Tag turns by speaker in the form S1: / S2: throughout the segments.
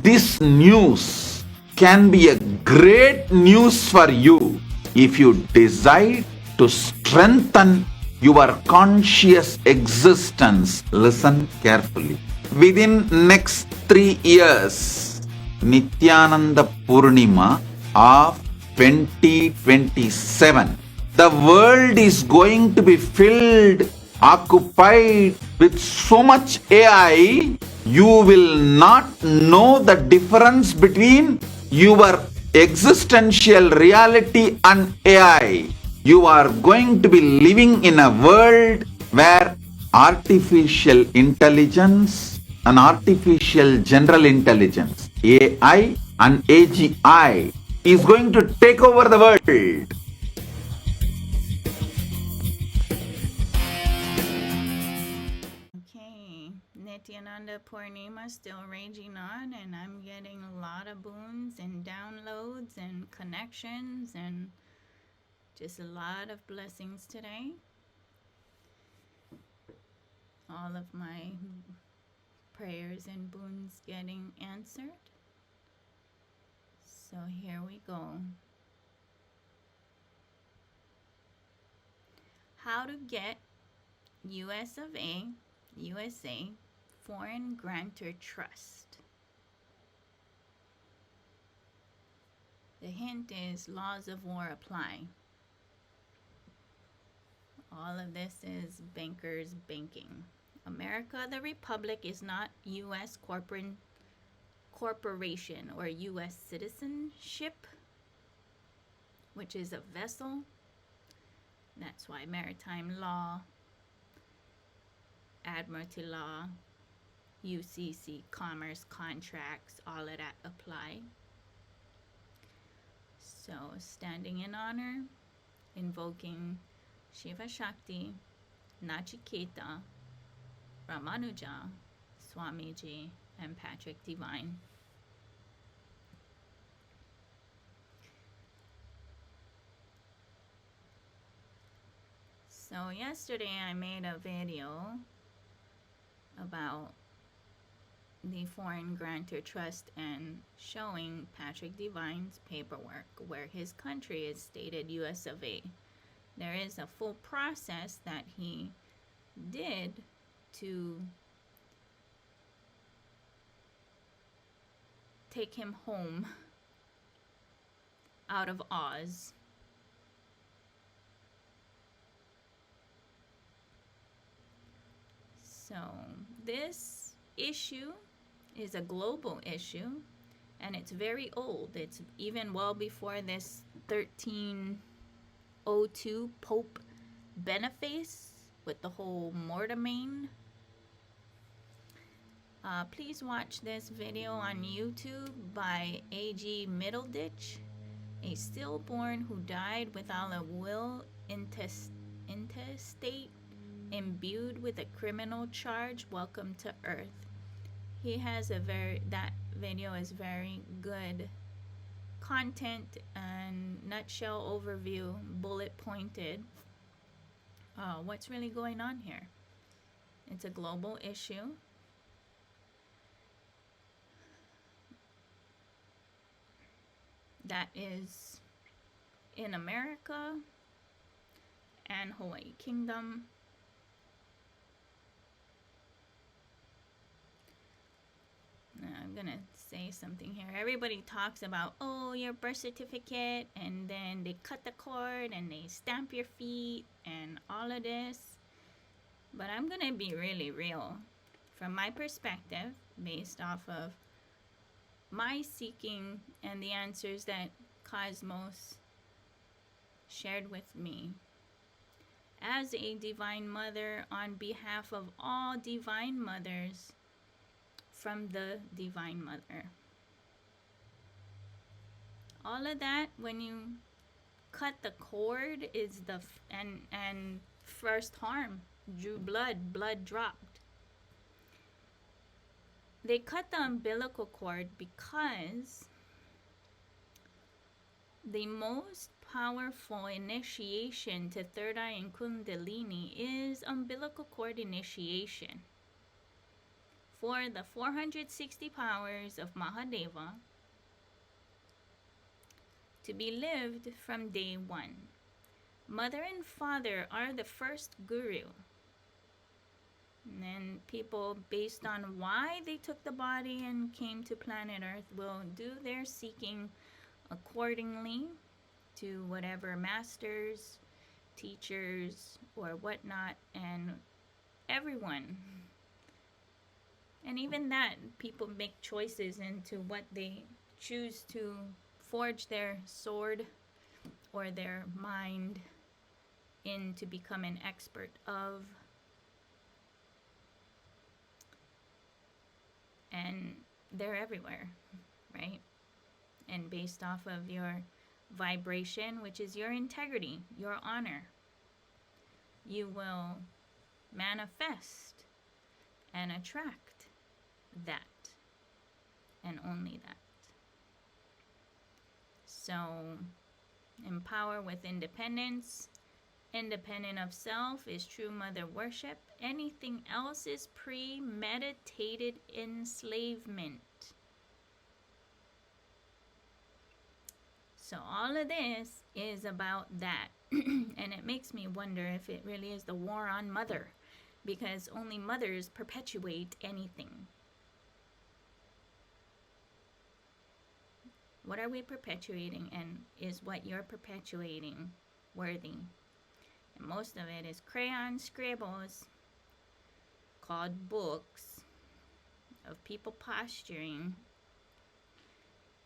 S1: this news can be a great news for you if you decide to strengthen your conscious existence. Listen carefully. Within next 3 years, Nithyananda Purnima of 2027, the world is going to be filled, occupied with so much AI, you will not know the difference between your existential reality and AI. You are going to be living in a world where artificial intelligence and artificial general intelligence, AI and AGI, is going to take over the world.
S2: Okay, Nithyananda Purnima still raging on, and I'm getting a lot of boons and downloads and connections and just a lot of blessings today. All of my prayers and boons getting answered. So here we go. How to get US of A, USA, Foreign Grantor Trust. The hint is laws of war apply. All of this is bankers banking. America, the Republic, is not U.S. corporation or U.S. citizenship, which is a vessel. That's why maritime law, admiralty law, UCC, commerce contracts, all of that apply. So standing in honor, invoking Shiva Shakti, Nachiketa, Ramanuja, Swamiji, and Patrick Divine. So yesterday I made a video about the Foreign Grantor Trust and showing Patrick Divine's paperwork where his country is stated US of A. There is a full process that he did to take him home out of Oz. So this issue is a global issue, and it's very old. It's even well before this 1302 Pope Boniface with the whole mortmain. Please watch this video on YouTube by A.G. Middleditch, a stillborn who died without a will intestate, imbued with a criminal charge. Welcome to Earth. He has that video is very good content and nutshell overview, bullet pointed. What's really going on here? It's a global issue. That is in America and Hawaii Kingdom. I'm gonna say something here. Everybody talks about, oh, your birth certificate, and then they cut the cord and they stamp your feet and all of this. But I'm gonna be really real. From my perspective, based off of my seeking and the answers that Cosmos shared with me. As a Divine Mother, on behalf of all Divine Mothers, from the Divine Mother. All of that, when you cut the cord, is and first harm, drew blood dropped. They cut the umbilical cord because the most powerful initiation to third eye and Kundalini is umbilical cord initiation. for the 460 powers of Mahadeva to be lived from day one. Mother and father are the first guru. And then people, based on why they took the body and came to planet Earth, will do their seeking accordingly to whatever masters, teachers, or whatnot, and everyone. And even that, people make choices into what they choose to forge their sword or their mind in to become an expert of. And they're everywhere, right? And based off of your vibration, which is your integrity, your honor, you will manifest and attract that, and only that. So, empower with independence. Independent of self is true mother worship. Anything else is premeditated enslavement. So all of this is about that. And it makes me wonder if it really is the war on mother, because only mothers perpetuate anything. What are we perpetuating, and is what you're perpetuating worthy? And most of it is crayon scribbles called books of people posturing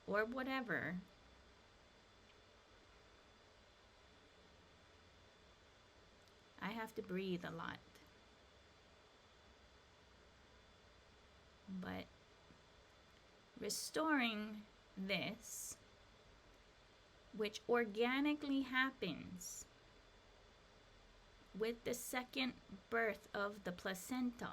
S2: or whatever. I have to breathe a lot. But restoring this, which organically happens with the second birth of the placenta,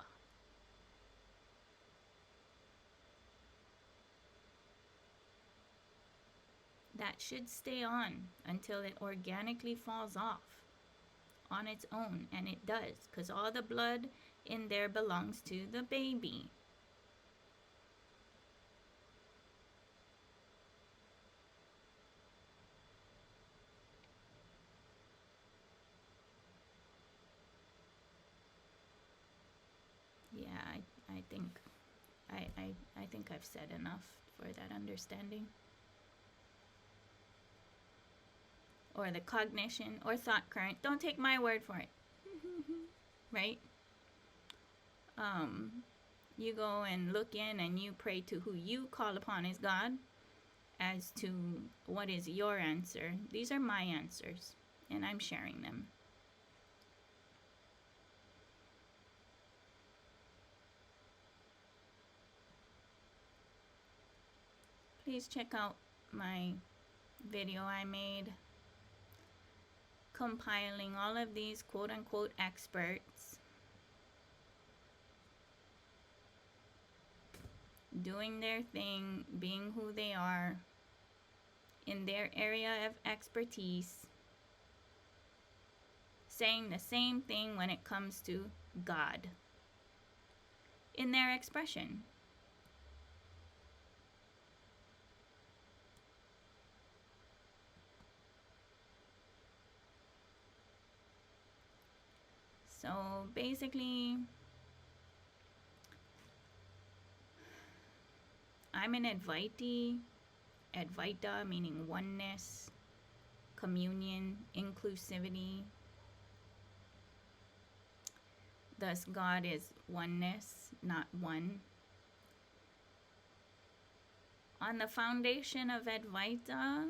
S2: that should stay on until it organically falls off on its own, and it does, because all the blood in there belongs to the baby. Yeah, I think I've said enough for that understanding. Or the cognition or thought current. Don't take my word for it. Right? You go and look in and you pray to who you call upon as God as to what is your answer. These are my answers, and I'm sharing them. Please check out my video I made compiling all of these quote-unquote experts doing their thing, being who they are in their area of expertise, saying the same thing when it comes to God in their expression. So basically, I'm an Advaita, Advaita meaning oneness, communion, inclusivity. Thus, God is oneness, not one. On the foundation of Advaita,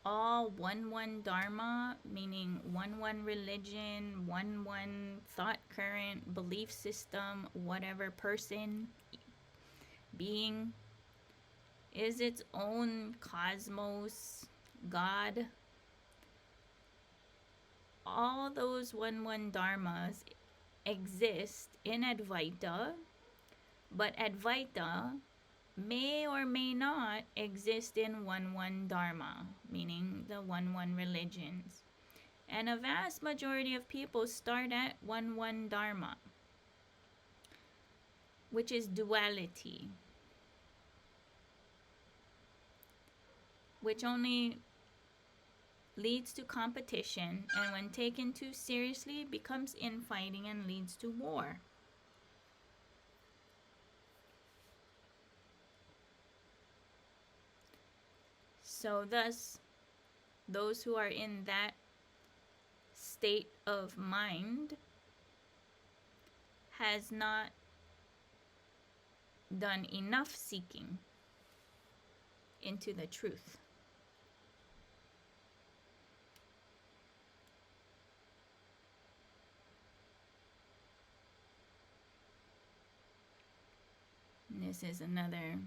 S2: all one dharma, meaning one religion, one thought current, belief system, whatever person, being, is its own cosmos, God. All those one dharmas exist in Advaita, but Advaita may or may not exist in one dharma, meaning the one religions. And a vast majority of people start at one dharma. which is duality, which only leads to competition, and when taken too seriously becomes infighting and leads to war. So thus, those who are in that state of mind has not done enough seeking into the truth. And this is another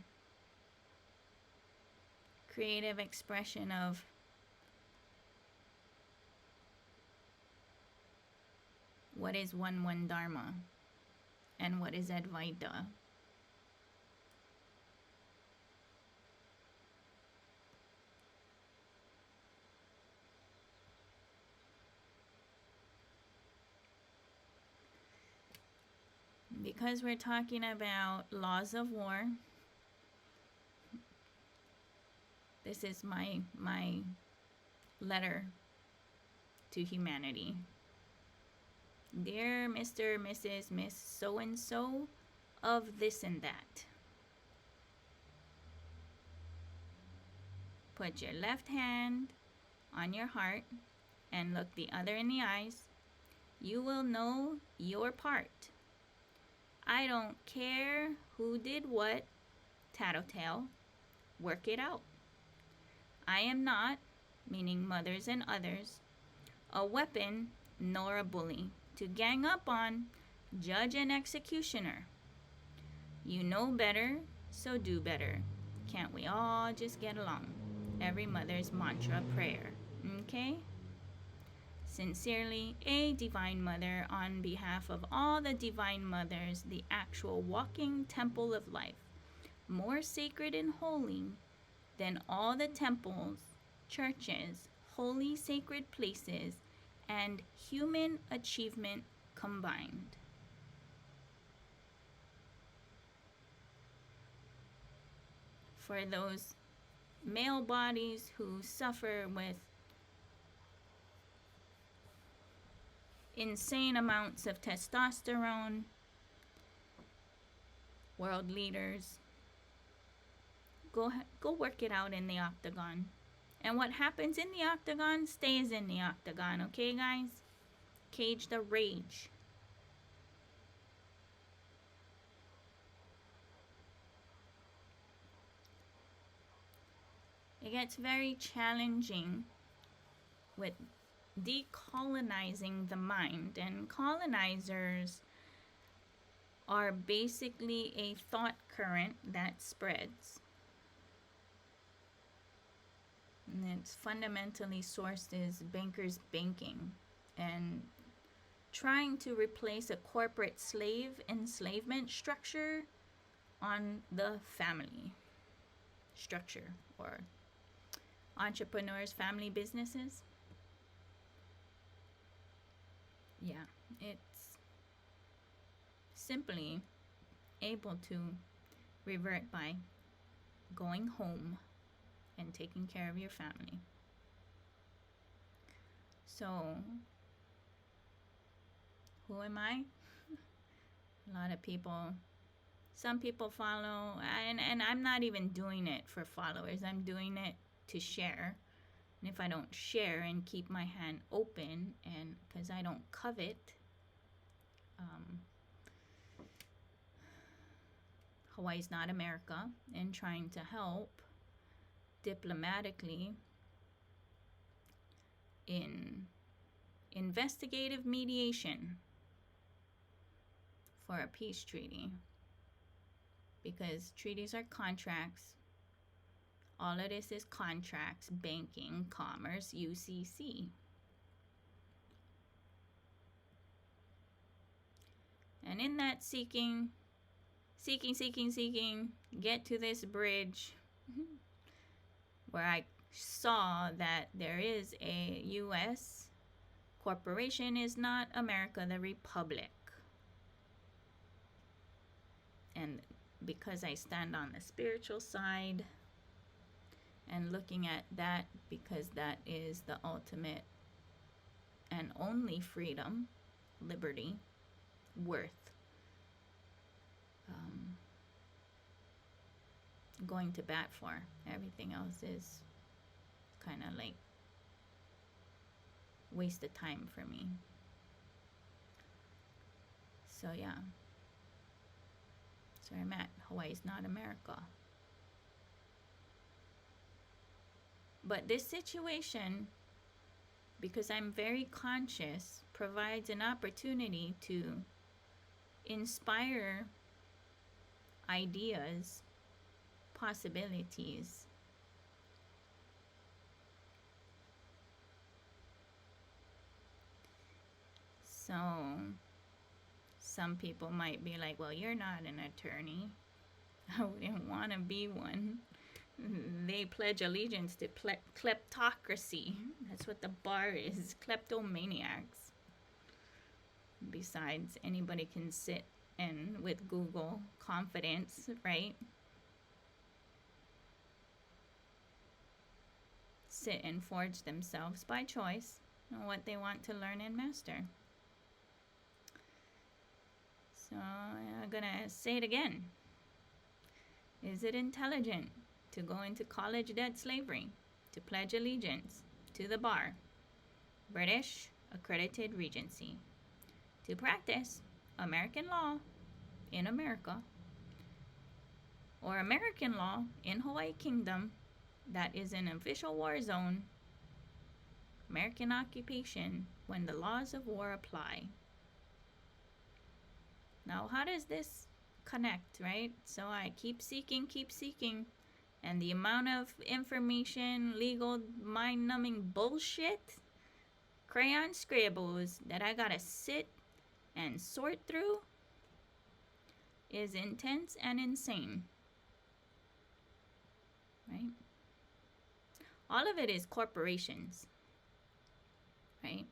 S2: creative expression of what is one Dharma and what is Advaita. Because we're talking about laws of war, this is my letter to humanity. Dear Mr., Mrs., Miss so-and-so of this and that. Put your left hand on your heart and look the other in the eyes. You will know your part. I don't care who did what, tattletale, work it out. I am not, meaning mothers and others, a weapon nor a bully to gang up on, judge and executioner. You know better, so do better. Can't we all just get along? Every mother's mantra prayer. Okay? Sincerely, a Divine Mother, on behalf of all the Divine Mothers, the actual walking temple of life, more sacred and holy than all the temples, churches, holy sacred places, and human achievement combined. For those male bodies who suffer with insane amounts of testosterone, world leaders, go work it out in the octagon. And what happens in the octagon stays in the octagon, okay, guys? Cage the rage. It gets very challenging with decolonizing the mind, and colonizers are basically a thought current that spreads. And it's fundamentally sourced as bankers banking and trying to replace a corporate slave enslavement structure on the family structure, or entrepreneurs' family businesses. Yeah, it's simply able to revert by going home and taking care of your family. So, who am I? A lot of people, some people follow, and I'm not even doing it for followers. I'm doing it to share. And if I don't share and keep my hand open, and because I don't covet, Hawaii's not America, and trying to help diplomatically in investigative mediation for a peace treaty, because treaties are contracts. All of this is contracts, banking, commerce, UCC. And in that seeking, get to this bridge where I saw that there is a U.S. corporation is not America, the Republic. And because I stand on the spiritual side and looking at that, because that is the ultimate and only freedom, liberty, worth going to bat for. Everything else is kind of like waste of time for me. So yeah, that's where I'm at. Hawaii's not America. But this situation, because I'm very conscious, provides an opportunity to inspire ideas, possibilities. So some people might be like, well, you're not an attorney. I wouldn't want to be one. They pledge allegiance to kleptocracy. That's what the bar is, kleptomaniacs. Besides, anybody can sit and with Google confidence, right? Sit and forge themselves by choice on what they want to learn and master. So I'm gonna say it again. Is it intelligent to go into college debt slavery, to pledge allegiance to the bar, British accredited regency, to practice American law in America, or American law in Hawaii Kingdom that is an official war zone, American occupation when the laws of war apply? Now, how does this connect, right? So I keep seeking, and the amount of information, legal, mind-numbing bullshit, crayon scribbles that I gotta sit and sort through is intense and insane, right? All of it is corporations, right?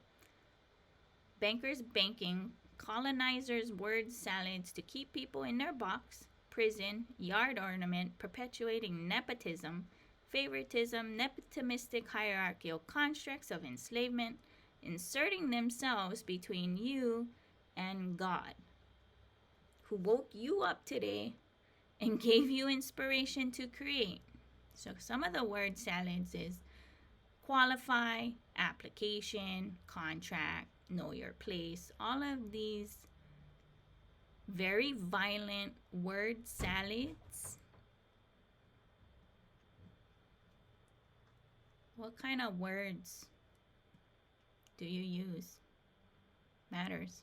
S2: Bankers banking, colonizers word salads to keep people in their box, prison, yard ornament, perpetuating nepotism, favoritism, nepotistic hierarchical constructs of enslavement, inserting themselves between you and God, who woke you up today and gave you inspiration to create. So some of the word salads is qualify, application, contract, know your place. All of these very violent word salads. What kind of words do you use? Matters.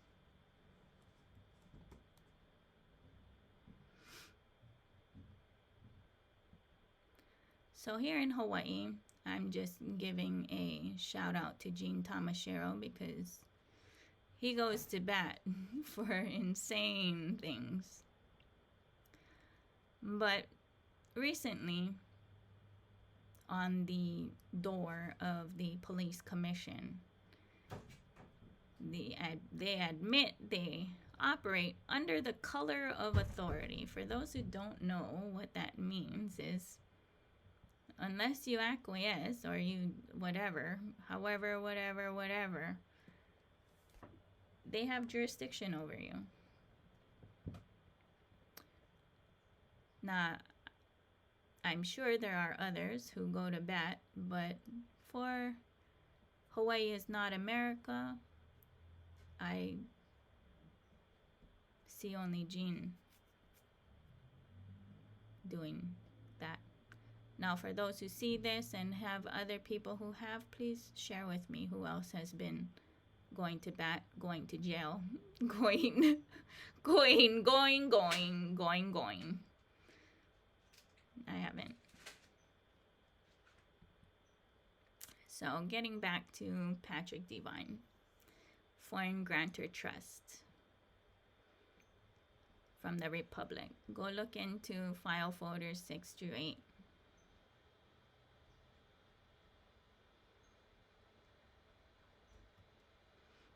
S2: So here in Hawaii, I'm just giving a shout out to Gene Tamashiro because he goes to bat for insane things. But recently, on the door of the police commission, they admit they operate under the color of authority. For those who don't know what that means is, unless you acquiesce or you whatever, they have jurisdiction over you. Now, I'm sure there are others who go to bat, but for Hawaii is not America, I see only Gene doing that. Now, for those who see this and have other people who have, please share with me who else has been going to bat, going to jail, going. I haven't. So, getting back to Patrick Devine, Foreign Grantor Trust from the Republic. Go look into file folders 6 through 8.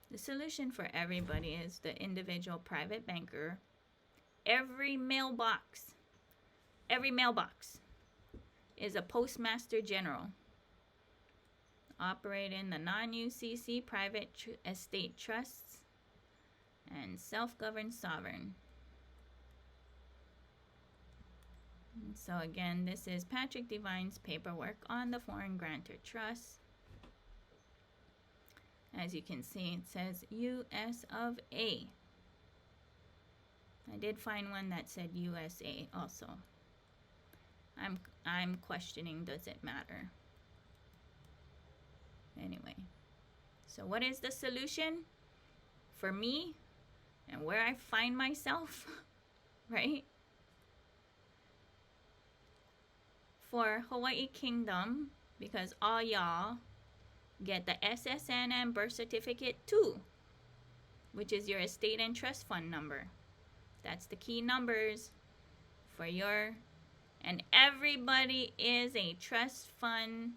S2: The solution for everybody is the individual private banker, every mailbox is a postmaster general operating the non-UCC private estate trusts and self-governed sovereign. So again, this is Patrick Devine's paperwork on the Foreign Grantor Trust. As you can see, it says US of A. I did find one that said USA also. I'm questioning, does it matter? Anyway, so what is the solution for me and where I find myself, right? For Hawaii Kingdom, because all y'all get the SSN and birth certificate too, which is your estate and trust fund number. That's the key numbers for your, and everybody is a trust fund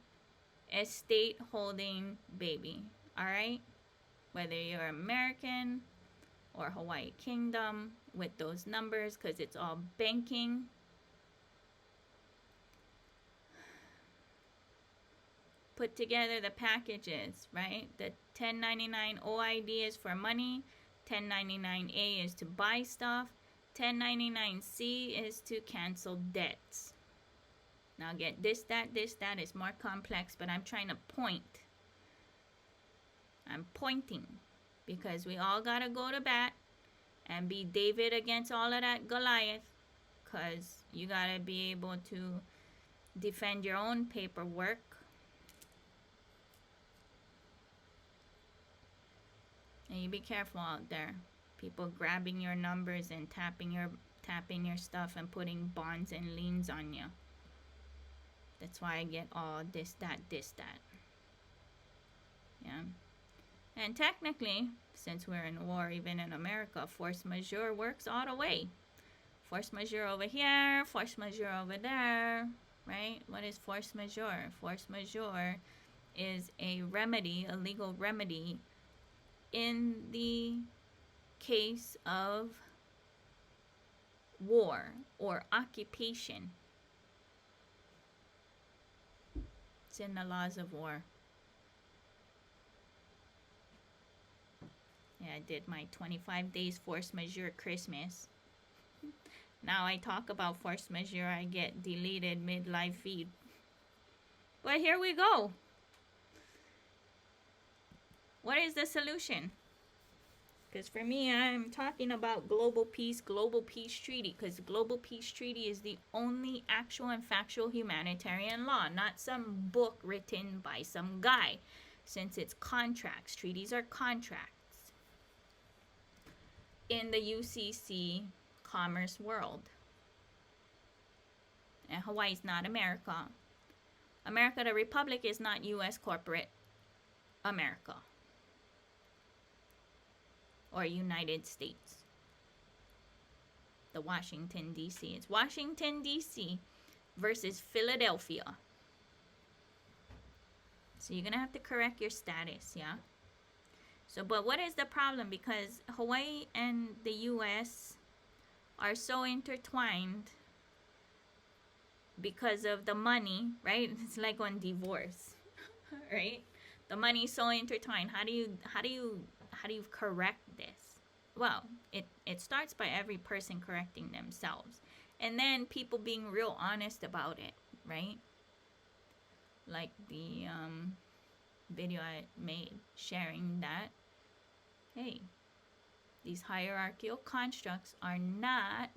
S2: estate holding baby, all right? Whether you're American or Hawaii Kingdom with those numbers, because it's all banking. Put together the packages, right? The 1099 OID is for money, 1099A is to buy stuff, 1099C is to cancel debts. Now get this, that is more complex, but I'm trying to point. I'm pointing because we all gotta go to bat and be David against all of that Goliath, because you gotta be able to defend your own paperwork. And you be careful out there. People grabbing your numbers and tapping your stuff and putting bonds and liens on you. That's why I get all this, that. Yeah. And technically, since we're in war, even in America, force majeure works all the way. Force majeure over here, force majeure over there, right? What is force majeure? Force majeure is a remedy, a legal remedy, in the case of war or occupation. It's in the laws of war. Yeah, I did my 25 days force majeure Christmas. Now I talk about force majeure, I get deleted mid-live feed. But here we go. What is the solution? Because for me, I'm talking about global peace treaty, because global peace treaty is the only actual and factual humanitarian law, not some book written by some guy, since it's contracts. Treaties are contracts in the UCC commerce world. And Hawaii is not America. America, the Republic, is not U.S. corporate America or United States. The Washington, D.C. It's Washington, D.C. versus Philadelphia. So you're going to have to correct your status, yeah? So, but what is the problem? Because Hawaii and the U.S. are so intertwined because of the money, right? It's like on divorce, right? The money is so intertwined. How do you correct this? Well, it starts by every person correcting themselves, and then people being real honest about it, right? Like the video I made sharing that, hey, these hierarchical constructs are not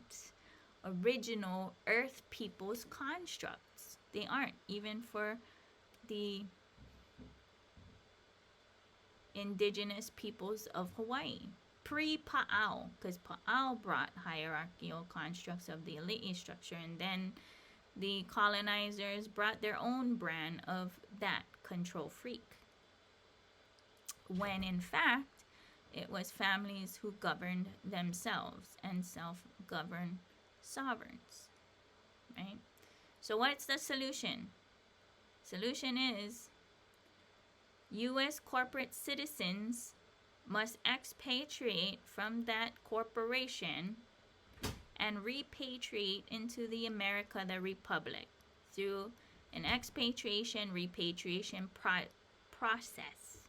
S2: original Earth people's constructs. They aren't, even for the indigenous peoples of Hawaii. Pre-Pa'au, because Pa'au brought hierarchical constructs of the elite structure, and then the colonizers brought their own brand of that control freak. When in fact, it was families who governed themselves and self-governed sovereigns, right? So what's the solution? Solution is U.S. corporate citizens must expatriate from that corporation and repatriate into the America, the Republic, through an expatriation, repatriation process.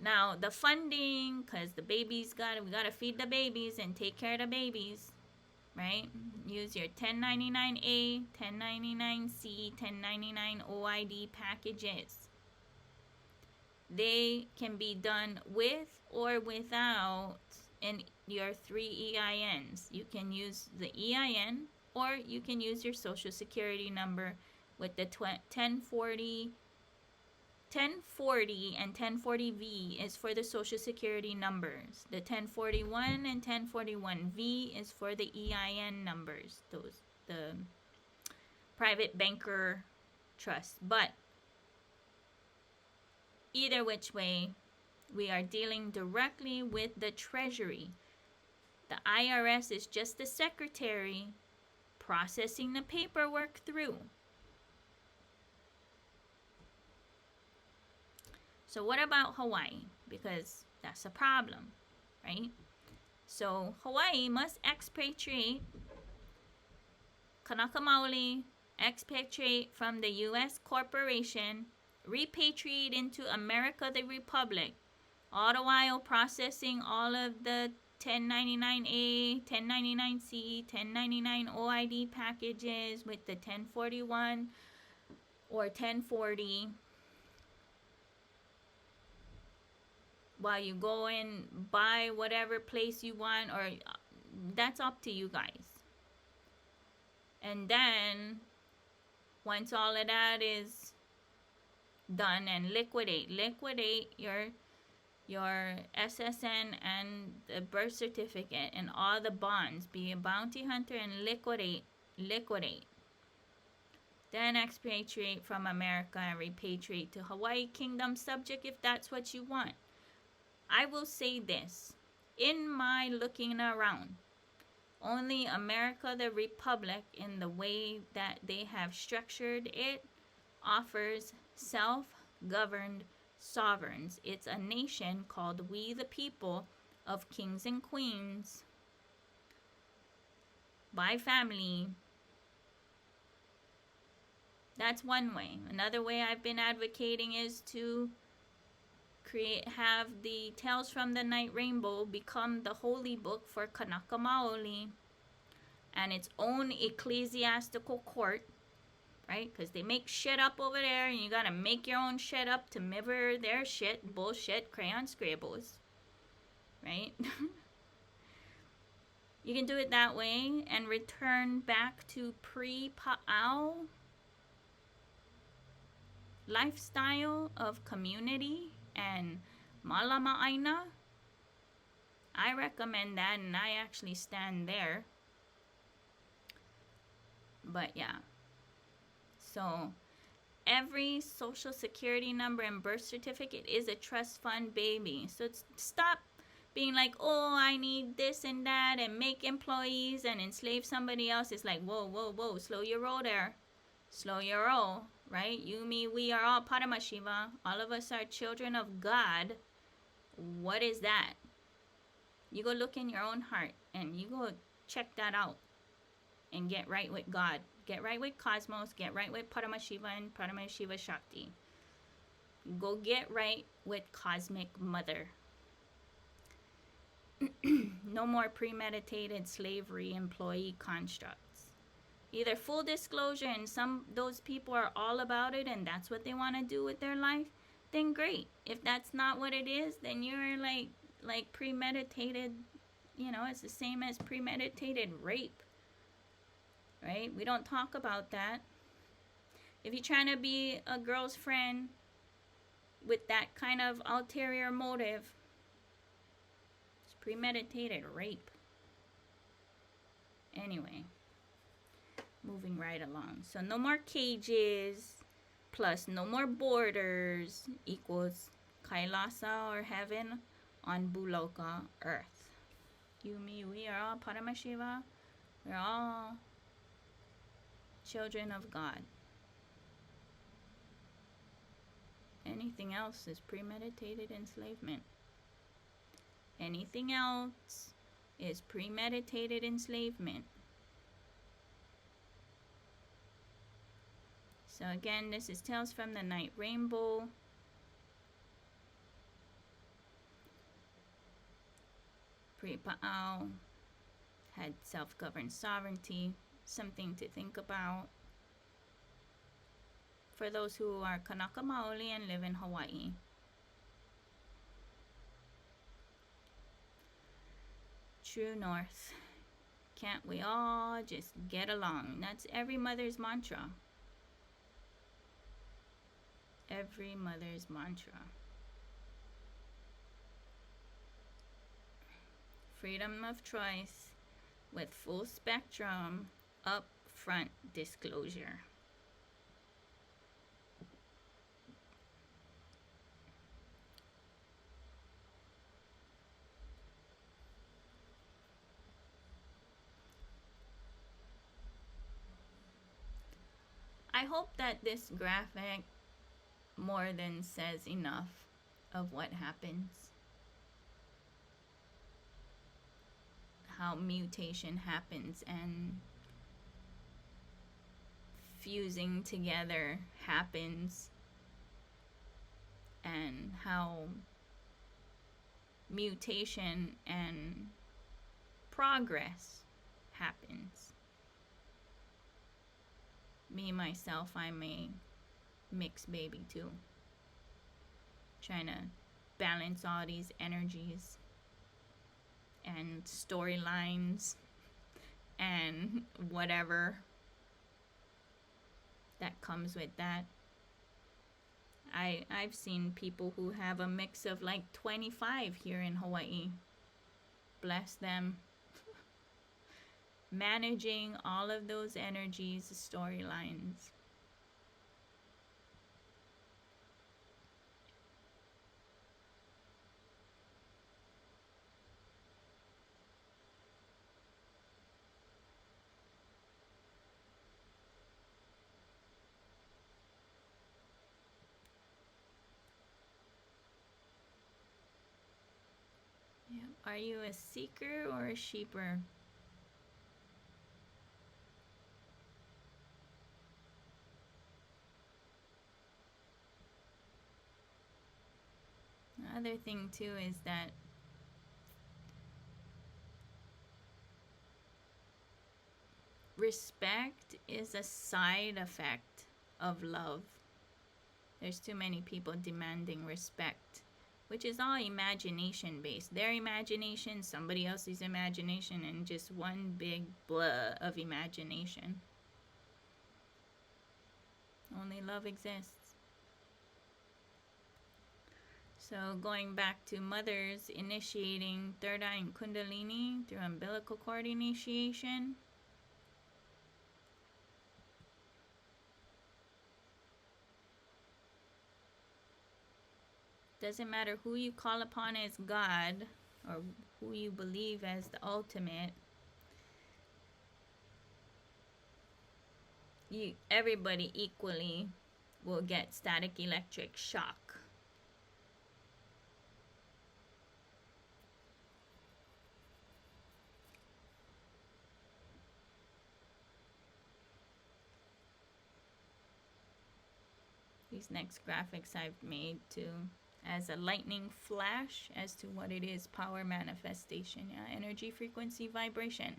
S2: Now, the funding, because the babies we gotta feed the babies and take care of the babies, right? Use your 1099A, 1099C, 1099 OID packages. They can be done with or without your 3 EINs. You can use the EIN, or you can use your social security number with the 1040 and 1040V is for the social security numbers. The 1041 and 1041V is for the EIN numbers, the private banker trust. But either which way, we are dealing directly with the Treasury. The IRS is just the secretary processing the paperwork through. So what about Hawaii? Because that's a problem, right? So Hawaii must expatriate, Kanaka Maoli, expatriate from the U.S. corporation, repatriate into America, the Republic, all the while processing all of the 1099A, 1099C, 1099 OID packages with the 1041 or 1040. While you go and buy whatever place you want, or that's up to you guys. And then once all of that is done, and liquidate your SSN and the birth certificate and all the bonds, be a bounty hunter and liquidate. Then expatriate from America and repatriate to Hawaii Kingdom subject if that's what you want. I will say this, in my looking around, only America, the Republic, in the way that they have structured it, offers self-governed sovereigns. It's a nation called We the People of kings and queens by family. That's one way. Another way I've been advocating is to have the Tales from the Night Rainbow become the holy book for Kanaka Maoli and its own ecclesiastical court, right? Because they make shit up over there, and you gotta make your own shit up to mirror their shit, bullshit, crayon scribbles, right? You can do it that way and return back to pre-Pa'au lifestyle of community and Malama'aina. I recommend that, and I actually stand there. But yeah. So every social security number and birth certificate is a trust fund baby. So stop being like, oh, I need this and that, and make employees and enslave somebody else. It's like, whoa, slow your roll there. Slow your roll, right? You, me, we are all Paramashiva. All of us are children of God. What is that? You go look in your own heart and you go check that out and get right with God. Get right with Cosmos. Get right with Paramashiva and Paramashiva Shakti. Go get right with Cosmic Mother. No more premeditated slavery employee constructs. Either full disclosure and those people are all about it and that's what they want to do with their life, then great. If that's not what it is, then you're like premeditated, it's the same as premeditated rape, right? We don't talk about that. If you're trying to be a girl's friend with that kind of ulterior motive, it's premeditated rape. Anyway. Moving right along. So no more cages plus no more borders equals Kailasa or heaven on Buloka earth. You, me, we are all Paramashiva. We're all children of God. Anything else is premeditated enslavement. Anything else is premeditated enslavement. So again, this is Tales from the Night Rainbow. Pre-Pa'au had self-governed sovereignty, something to think about for those who are Kanaka Maoli and live in Hawaii. True North. Can't we all just get along? That's every mother's mantra. Every mother's mantra. Freedom of choice with full spectrum upfront disclosure. I hope that this graphic more than says enough of what happens. How mutation happens and fusing together happens, and how mutation and progress happens. Me, myself, I'm a mixed baby too. Trying to balance all these energies and storylines and whatever that comes with that. I've seen people who have a mix of like 25 here in Hawaii. Bless them. Managing all of those energies, storylines. Yeah. Are you a seeker or a sheeper? The other thing too is that respect is a side effect of love. There's too many people demanding respect, which is all imagination based. Their imagination, somebody else's imagination, and just one big blah of imagination. Only love exists. So going back to mothers initiating third eye and kundalini through umbilical cord initiation. Doesn't matter who you call upon as God or who you believe as the ultimate. Everybody equally will get static electric shock. These next graphics I've made as a lightning flash as to what it is, power manifestation, yeah, energy, frequency, vibration.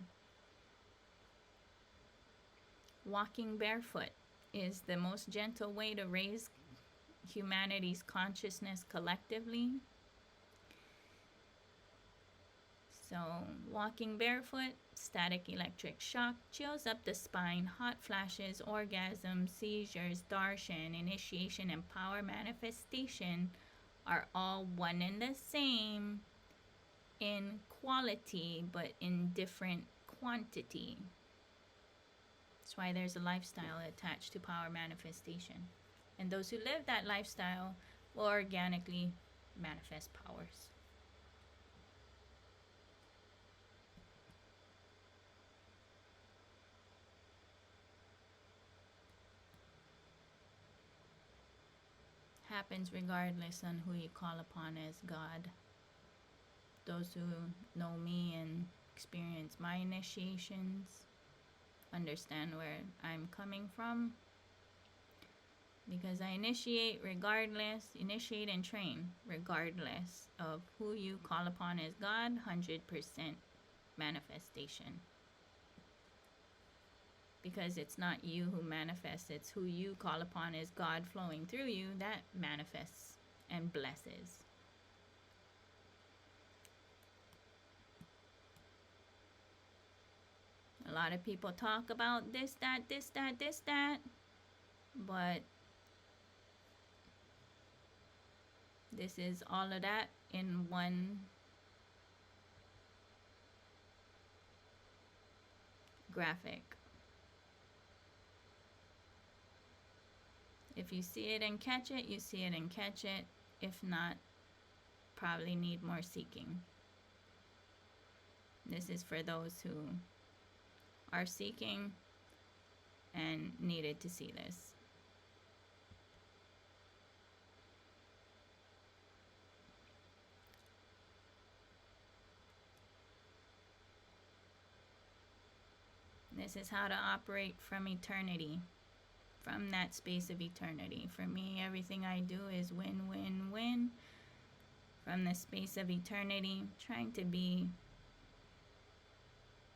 S2: Walking barefoot is the most gentle way to raise humanity's consciousness collectively. So walking barefoot, static electric shock, chills up the spine, hot flashes, orgasms, seizures, darshan, initiation, and power manifestation are all one and the same in quality, but in different quantity. That's why there's a lifestyle attached to power manifestation. And those who live that lifestyle will organically manifest powers. Happens regardless on who you call upon as God. Those who know me and experience my initiations, understand where I'm coming from. Because I initiate and train regardless of who you call upon as God, 100% manifestation. Because it's not you who manifests, it's who you call upon as God flowing through you that manifests and blesses. A lot of people talk about this, that, but this is all of that in one graphic. If you see it and catch it, you see it and catch it. If not, probably need more seeking. This is for those who are seeking and needed to see this. This is how to operate from eternity, from that space of eternity. For me, everything I do is win, win, win. From the space of eternity, trying to be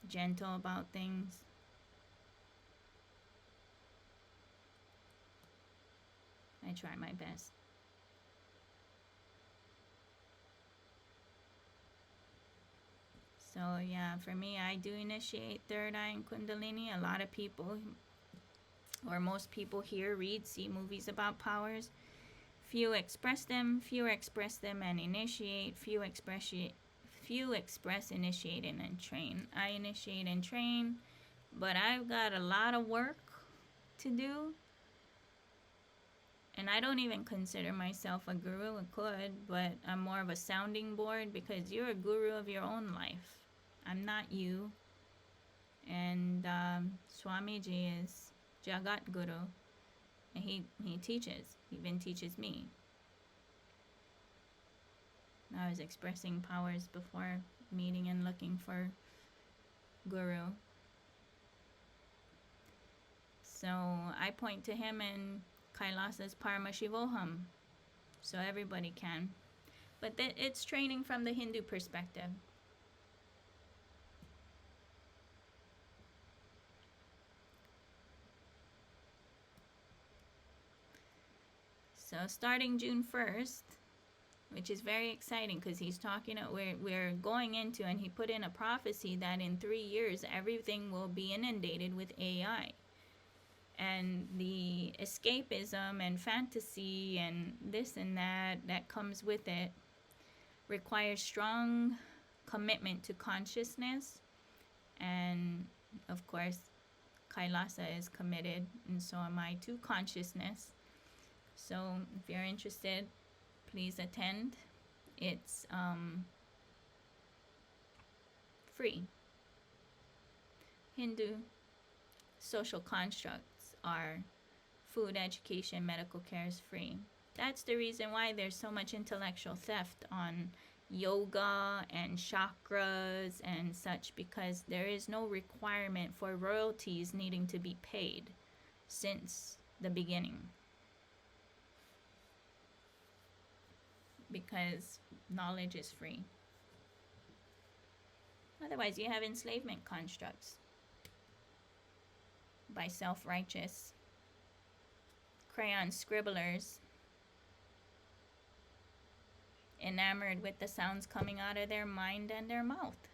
S2: gentle about things. I try my best. So yeah, for me, I do initiate third eye and Kundalini. A lot of people, or most people here, read, see movies about powers. Few express them and initiate. Few express, initiate, and train. I initiate and train, but I've got a lot of work to do. And I don't even consider myself a guru. I could, but I'm more of a sounding board because you're a guru of your own life. I'm not you. And Swamiji is Jagat Guru. And he teaches. He even teaches me. I was expressing powers before meeting and looking for Guru. So I point to him in Kailasa's Paramashivoham. So everybody can. But it's training from the Hindu perspective. So starting June 1st, which is very exciting because he's talking, we're going into, and he put in a prophecy that in 3 years, everything will be inundated with AI. And the escapism and fantasy and this and that comes with it requires strong commitment to consciousness. And of course, Kailasa is committed, and so am I, to consciousness. So if you're interested, please attend. It's free. Hindu social constructs are food, education, medical care is free. That's the reason why there's so much intellectual theft on yoga and chakras and such, because there is no requirement for royalties needing to be paid since the beginning. Because knowledge is free. Otherwise, you have enslavement constructs by self-righteous crayon scribblers enamored with the sounds coming out of their mind and their mouth.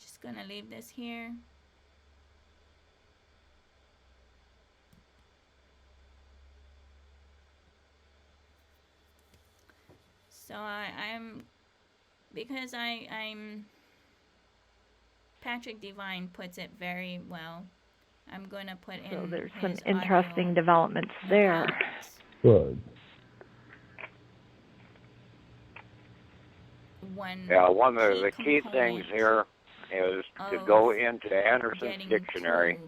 S2: Just gonna leave this here. So I'm Patrick Devine puts it very well. I'm going to put in.
S3: So there's
S2: his
S3: some
S2: audio
S3: interesting developments there.
S4: Good.
S2: One
S5: of the key things here is to go into Anderson's dictionary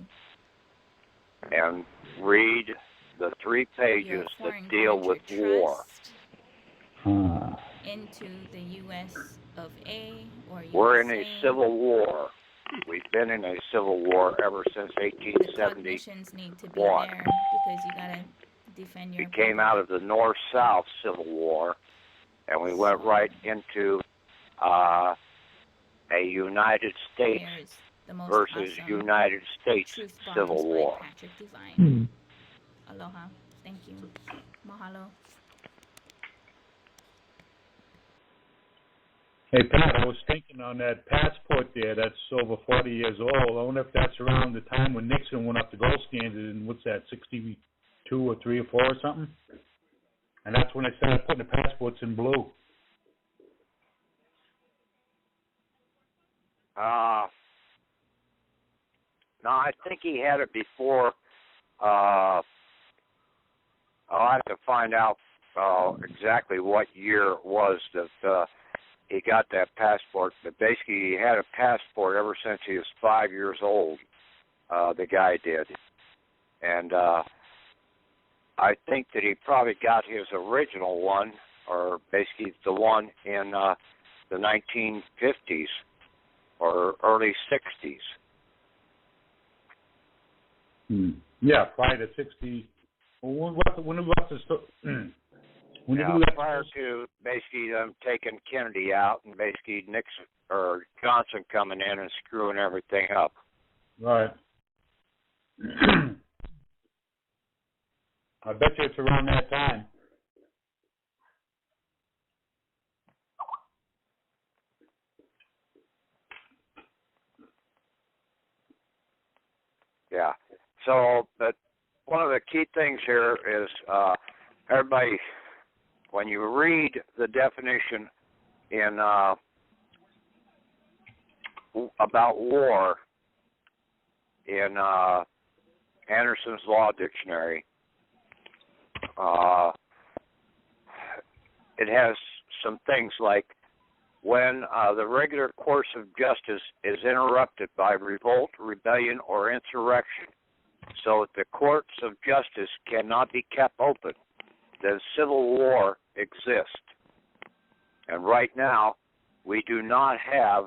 S5: and read the 3
S2: your
S5: pages
S2: foreign
S5: that deal with
S2: country
S5: war.
S2: trust into the U.S. of A or
S5: We're in a
S2: USA.
S5: civil war. We've been in a civil war ever since
S2: The
S5: 1871.
S2: cognitions need to be there because you gotta defend your
S5: We came out of
S2: government.
S5: the North-South Civil War, and we went right into a United States
S2: There's the most
S5: versus
S2: awesome
S5: United States
S2: truth bombs
S5: Civil War.
S2: by Patrick Divine. Aloha. Thank you. Mahalo.
S4: Hey, Pat, I was thinking on that passport there that's over 40 years old. I wonder if that's around the time when Nixon went up the gold standard in, what's that, 62 or 3 or 4 or something? And that's when they started putting the passports in blue.
S5: No, I think he had it before. I'll have to find out exactly what year it was that he got that passport. But basically, he had a passport ever since he was 5 years old. The guy did, and I think that he probably got his original one, or basically the one in the 1950s or early 60s.
S4: Yeah, prior to 60. When was
S5: Prior to basically them taking Kennedy out and basically Nixon or Johnson coming in and screwing everything up.
S4: Right. I bet you it's around that time.
S5: Yeah. So, but one of the key things here is everybody, when you read the definition in about war in Anderson's Law Dictionary, it has some things like when the regular course of justice is interrupted by revolt, rebellion, or insurrection, so that the courts of justice cannot be kept open, then civil war exists. And right now, we do not have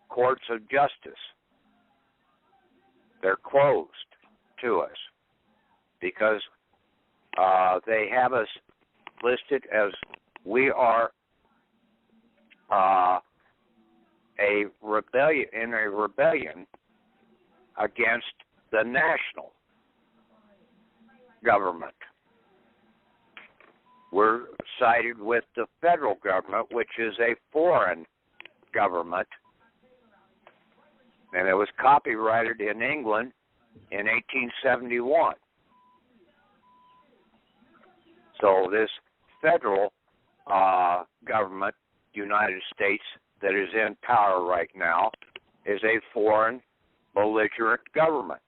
S5: courts of justice. They're closed to us because they have us listed as we are a rebellion against the national government. We're sided with the federal government, which is a foreign government, and it was copyrighted in England in 1871. So this federal government, United States, that is in power right now, is a foreign belligerent government.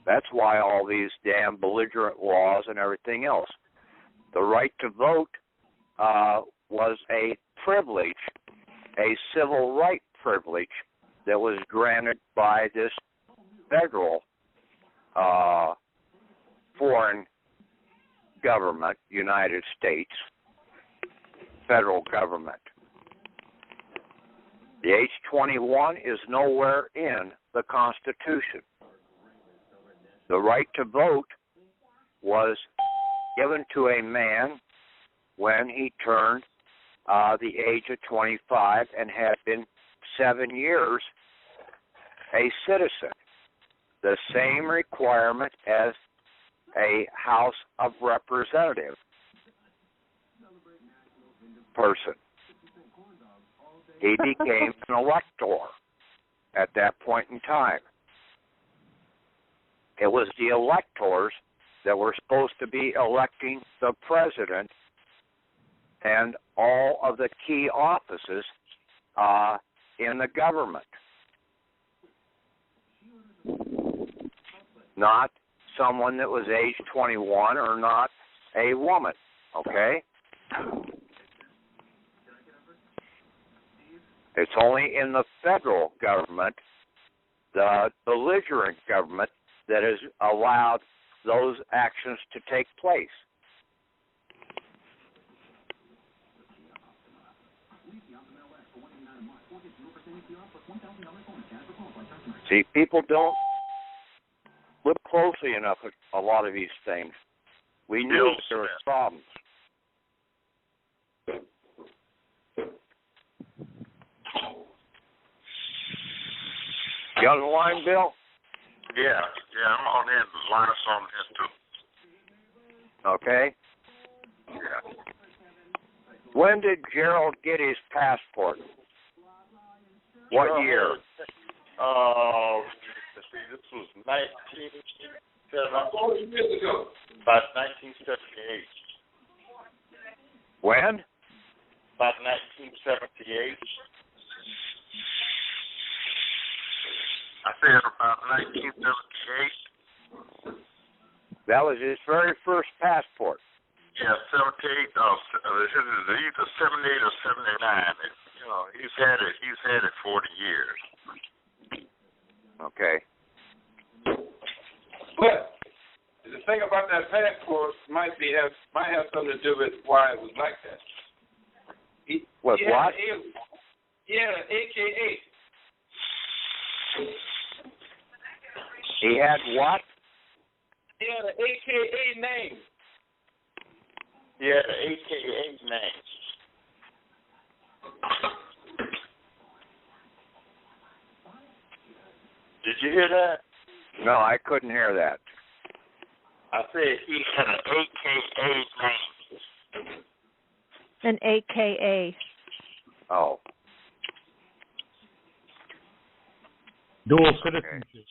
S5: That's why all these damn belligerent laws and everything else. The right to vote was a privilege, a civil right privilege that was granted by this federal foreign government, United States, federal government. The age 21 is nowhere in the Constitution. The right to vote was given to a man when he turned the age of 25 and had been 7 years a citizen. The same requirement as a House of Representative person. He became an elector at that point in time. It was the electors that were supposed to be electing the president and all of the key offices in the government. Not someone that was age 21 or not a woman, okay? It's only in the federal government, the belligerent government, that is allowed those actions to take place. See, people don't look closely enough at a lot of these things. We knew there were problems. You on the line, Bill?
S6: Yeah, I'm on in. The line's on in too.
S5: Okay.
S6: Yeah.
S5: When did Gerald get his passport? What year?
S6: Let's see, this was 1978. About 1978.
S5: When?
S6: About 1978. I said about 1978.
S5: That was his very first passport.
S6: Yeah, 78. This is either 78 or 79. You know, he's had it 40 years.
S5: Okay.
S7: But the thing about that passport might have something to do with why it was like that.
S5: What?
S7: Yeah, AKA.
S5: He had what?
S7: He had an AKA name.
S6: Yeah, the AKA name. Did you hear that?
S5: No, I couldn't hear that.
S6: I said he had an AKA name.
S3: An AKA.
S5: Oh.
S4: Dual citizenship.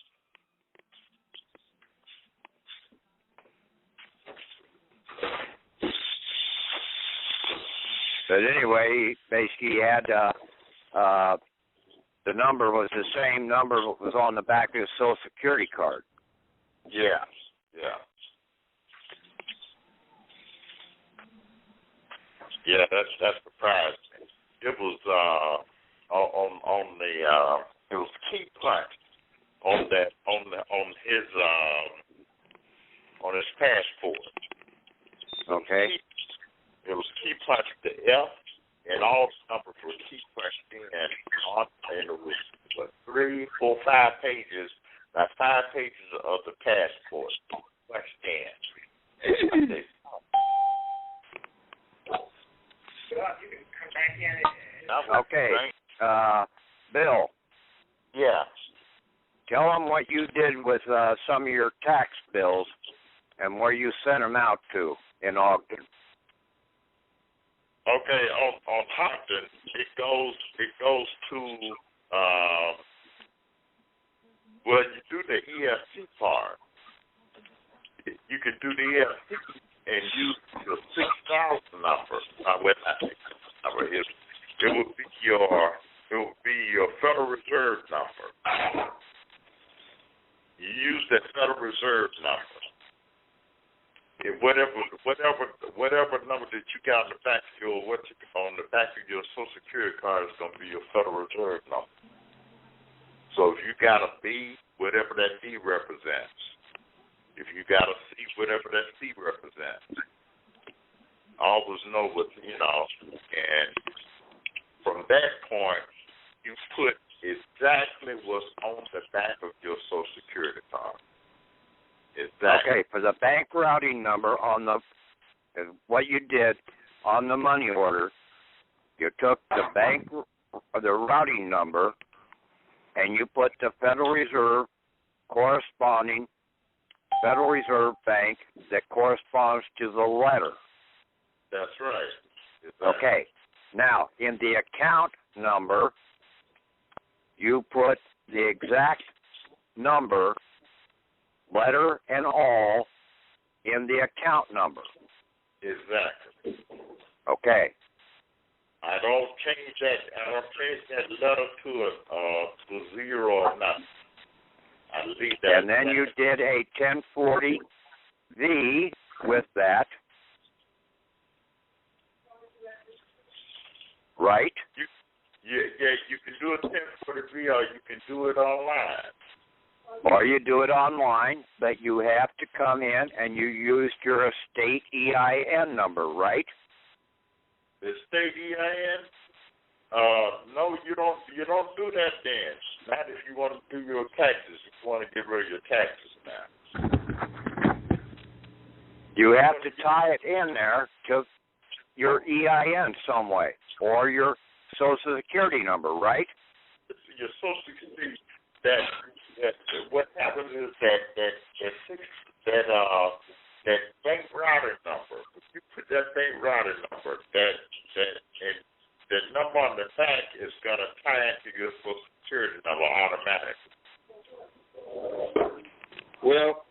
S5: But anyway, basically he had the number was the same number that was on the back of his Social Security card.
S6: Yeah. Yeah, that's surprising. It was it was key punch on his passport.
S5: Okay.
S6: It was key punch the F, and all the numbers were key punched in, and it was 3, 4, 5 pages. About 5 pages of the passport punched in.
S5: Okay. Bill.
S6: Yeah.
S5: Tell them what you did with some of your tax bills and where you sent them out to in Ogden.
S6: Okay, on Ogden, it goes to well, you do the EFT part. You can do the EFT and use the 6,000 number. It would be your Federal Reserve number. You use that Federal Reserve number. Whatever number that you got on the back of your Social Security card is going to be your Federal Reserve number. So if you got a B, whatever that B represents. If you got a C, whatever that C represents. Always know what, and from that point, you put exactly what's on the back of your Social Security card. Exactly.
S5: Okay, for the bank routing number what you did on the money order, you took the routing number, and you put the Federal Reserve corresponding Federal Reserve Bank that corresponds to the letter.
S6: That's right. Exactly.
S5: Okay. Now, in the account number, you put the exact number, letter and all, in the account number.
S6: Exactly.
S5: Okay.
S6: I don't change that letter to zero or nothing. I leave that.
S5: And then you did a 1040V with that. Right?
S6: You can do a 1040V or you can do it online.
S5: Or you do it online, but you have to come in and you used your estate EIN number, right?
S6: The state EIN? No, you don't do that then. Not if you want to do your taxes. If you want to get rid of your taxes now.
S5: You have to tie it in there to your EIN some way, or your Social Security number, right?
S6: Your Social Security. That what happens is that bank routing number. If you put that bank routing number, that number on the back is gonna tie into your Social Security number automatically.
S7: Well,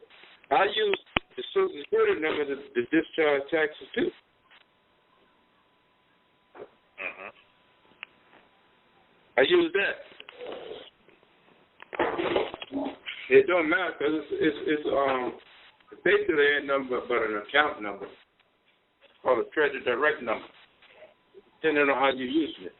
S7: I use the Social Security number to discharge taxes too.
S6: Mm-hmm.
S7: I use that. It don't matter because it's basically a number but an account number or a Treasury Direct number, depending on how you're using it.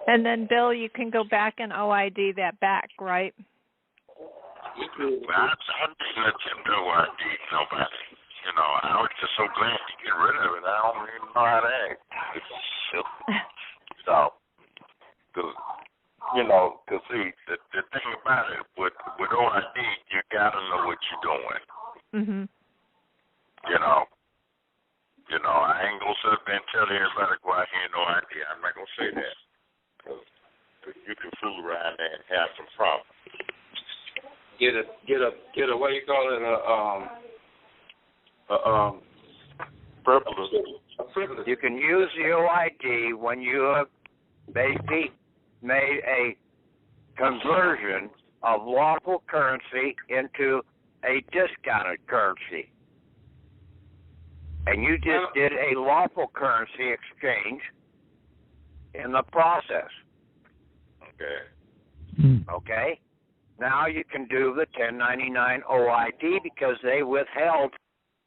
S3: And then, Bill, you can go back and OID that back, right?
S6: Well, I didn't let you know I did nobody. You know, I was just so glad to get rid of it. I don't even know how to act. So, cause see, the thing about it, with OID, you gotta know what you're doing.
S3: Mhm.
S6: You know, I ain't gonna sit there and tell everybody go out here and OID. I'm not gonna say that. Cause you can fool around there and have some problems.
S7: Get a what do you call it? A privilege.
S5: You can use the OID when you have basically made a conversion of lawful currency into a discounted currency. And you just did a lawful currency exchange in the process.
S6: Okay.
S5: Okay? Now you can do the 1099 OID because they withheld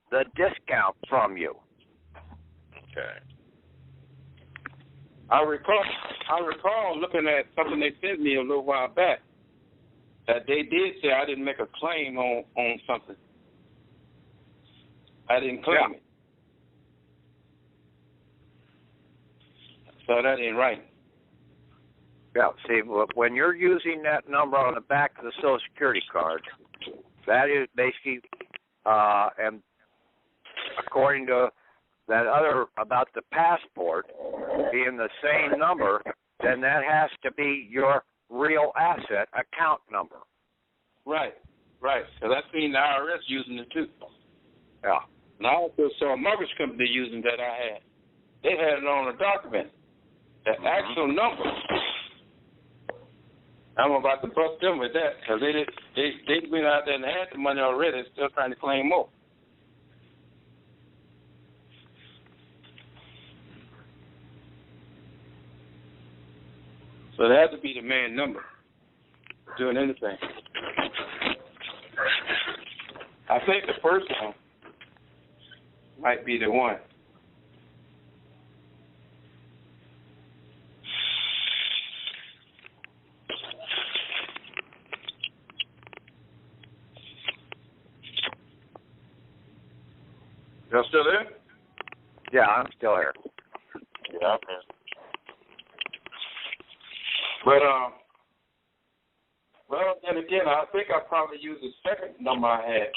S5: the discount from you.
S6: Okay.
S7: I recall looking at something they sent me a little while back that they did say I didn't make a claim on something. I didn't claim it. So that ain't right.
S5: Yeah, see, when you're using that number on the back of the Social Security card, that is basically, and according to that other about the passport being the same number, then that has to be your real asset account number.
S7: Right. So that's mean the IRS using it too.
S5: Yeah.
S7: And I also saw a mortgage company using that I had. They had it on a document. The actual number. I'm about to bust them with that because they went out there and had the money already and still trying to claim more. So it has to be the main number doing anything. I think the first one might be the one. Y'all still there?
S5: Yeah, I'm still here.
S6: Yeah, okay.
S7: But well, then again, I think I probably used the second number I had.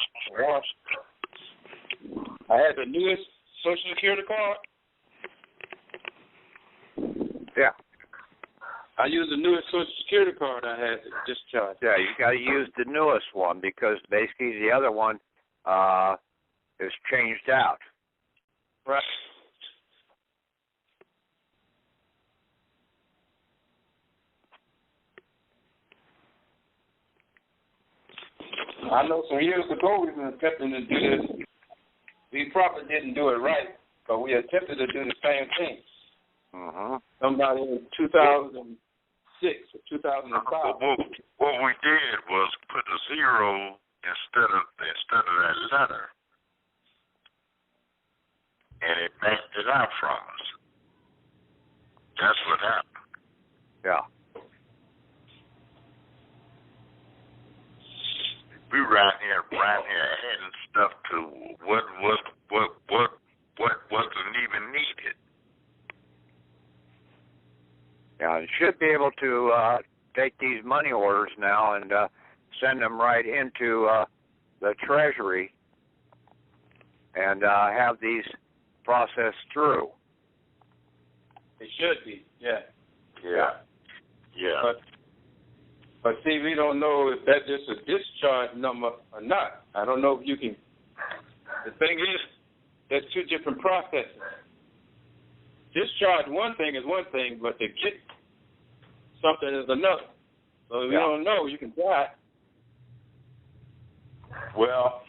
S7: I had the newest Social Security card.
S5: Yeah.
S7: I used the newest Social Security card I had to discharge.
S5: Yeah, you got to use the newest one because basically the other one is changed out.
S7: Right. I know some years ago we were attempting to do this. We probably didn't do it right, but we attempted to do the same thing.
S5: Mm-hmm.
S7: Somebody in 2006 or 2005.
S6: What we did was put a zero instead of that letter. we around here adding stuff to what wasn't even needed.
S5: Yeah, you should be able to take these money orders now and send them right into the Treasury and have these processed through.
S7: It should be, yeah.
S6: Yeah.
S7: But see, we don't know if that's just a discharge number or not. I don't know if you can. The thing is, there's two different processes. Discharge one thing is one thing, but to get something is another. So if you don't know, you can die.
S6: Well,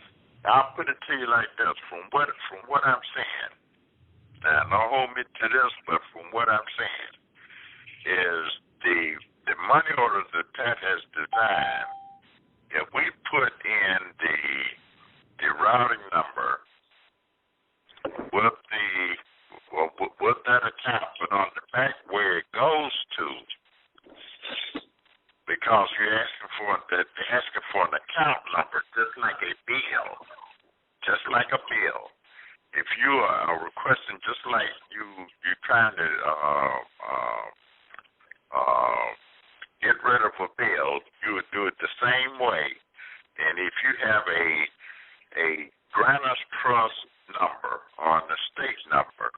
S6: I'll put it to you like this: from what I'm saying, now don't hold me to this, but from what I'm saying is the money orders that Pat has designed. If we put in the routing number with that account, but on the back where it goes to, because they're asking for an account number, just like a bill. If you are requesting, just like you're trying to get rid of a bill, you would do it the same way. And if you have a Grantor's Trust number or an estate number,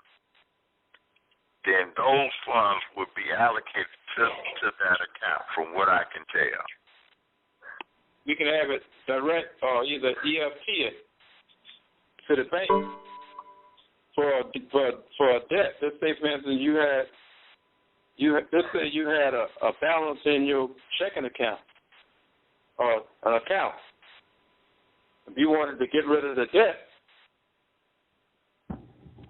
S6: then those funds would be allocated to that account, from what I can tell.
S7: You can have it direct or either EFT it to the bank for a debt. Let's say, for instance, let's say you had a balance in your checking account or an account. If you wanted to get rid of the debt,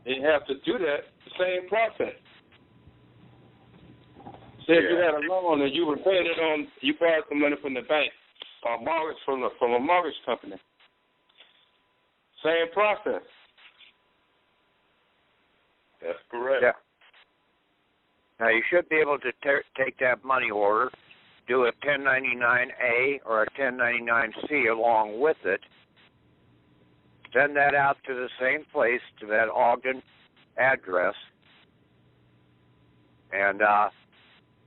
S7: you have to do that the same process. Say if you had a loan and you were paying it on, you borrowed some money from the bank or mortgage from a mortgage company. Same process.
S6: That's correct.
S5: Yeah. Now, you should be able to take that money order, do a 1099-A or a 1099-C along with it, send that out to the same place, to that Ogden address, and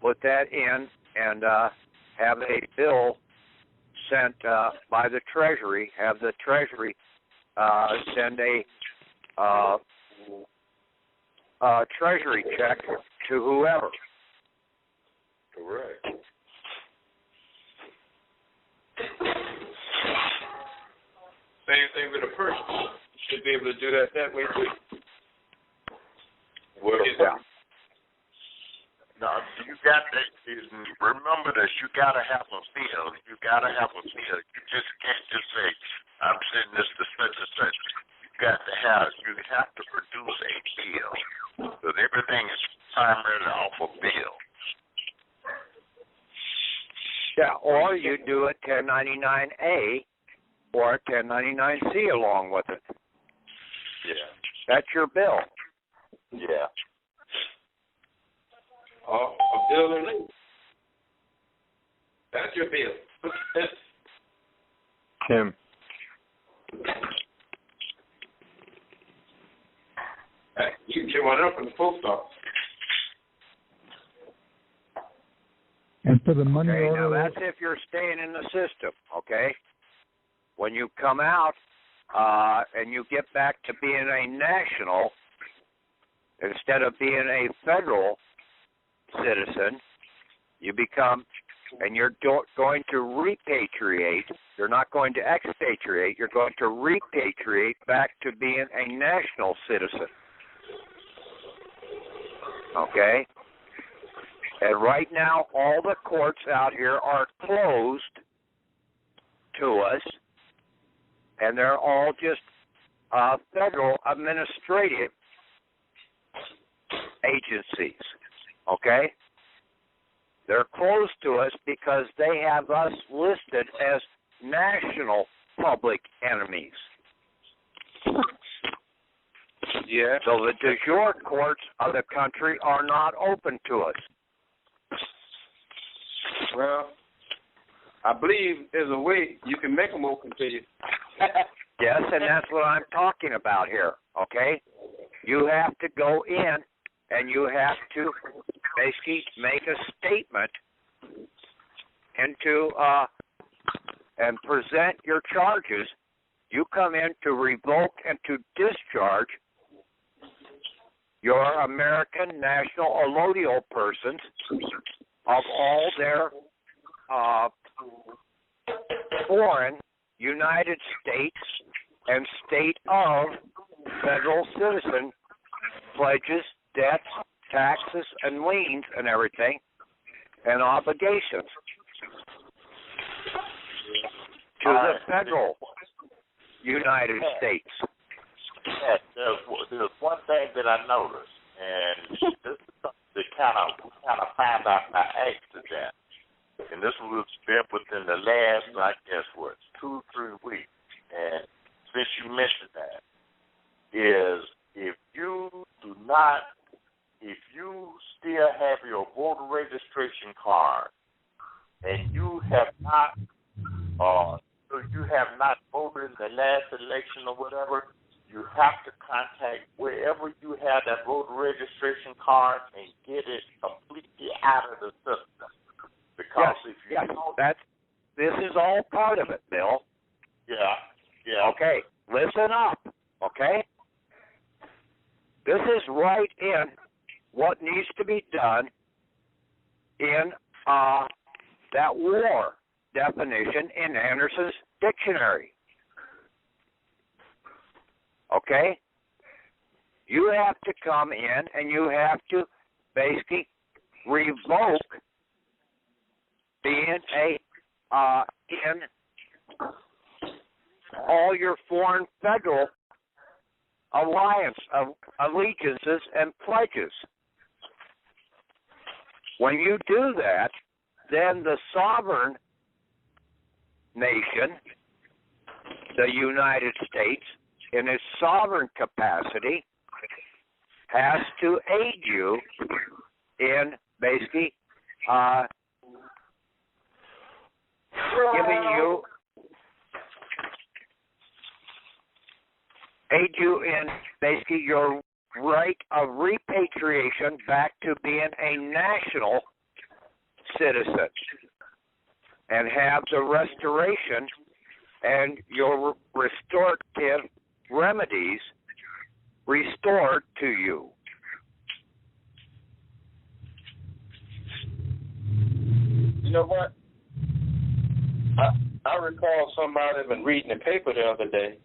S5: put that in and have a bill sent by the Treasury, have the Treasury send a Treasury check to whoever.
S6: Correct.
S7: Same thing with a person. You should be able to do that way too.
S6: Well,
S5: Yeah.
S6: Now, you got to remember this. You got to have a bill. You just can't just say, "I'm sending this to such and such." You have to produce a bill, because everything is primarily off a bill.
S5: Yeah, or you do a 1099-A or a 1099-C along with it.
S6: Yeah.
S5: That's your bill.
S6: Yeah.
S7: A bill of lading. That's your bill.
S8: Tim.
S7: You can get one up in the post office.
S8: And for the money
S5: Okay,
S8: order,
S5: now that's if you're staying in the system, okay? When you come out and you get back to being a national, instead of being a federal citizen, you become, and you're going to repatriate. You're not going to expatriate. You're going to repatriate back to being a national citizen. Okay? And right now, all the courts out here are closed to us, and they're all just federal administrative agencies. Okay? They're closed to us because they have us listed as national public enemies.
S7: Yeah.
S5: So the de jure courts of the country are not open to us.
S7: Well, I believe there's a way you can make them open to you.
S5: Yes, and that's what I'm talking about here, okay? You have to go in and you have to basically make a statement into and present your charges. You come in to revoke and to discharge your American national allodial persons of all their foreign United States and state of federal citizen pledges, debts, taxes, and liens and everything, and obligations to the federal United States.
S6: Yes, there's one thing that I noticed, and this is something that kind of found out by accident. And this was been within the last, I guess, 2 or 3 weeks. And since you mentioned that, is if you still have your voter registration card and you have not voted in the last election or whatever, you have to contact wherever you have that voter registration card and get it completely out of the system. Because if you don't,
S5: this is all part of it, Bill.
S6: Yeah.
S5: Okay, listen up, okay? This is right in what needs to be done in that war definition in Anderson's dictionary. Okay? You have to come in and you have to basically revoke being in all your foreign federal allegiances and pledges. When you do that, then the sovereign nation, the United States, in its sovereign capacity, has to aid you in basically aid you in basically your right of repatriation back to being a national citizen and have the restoration and your restorative remedies restored to you.
S7: You know what? I recall somebody been reading the paper the other day,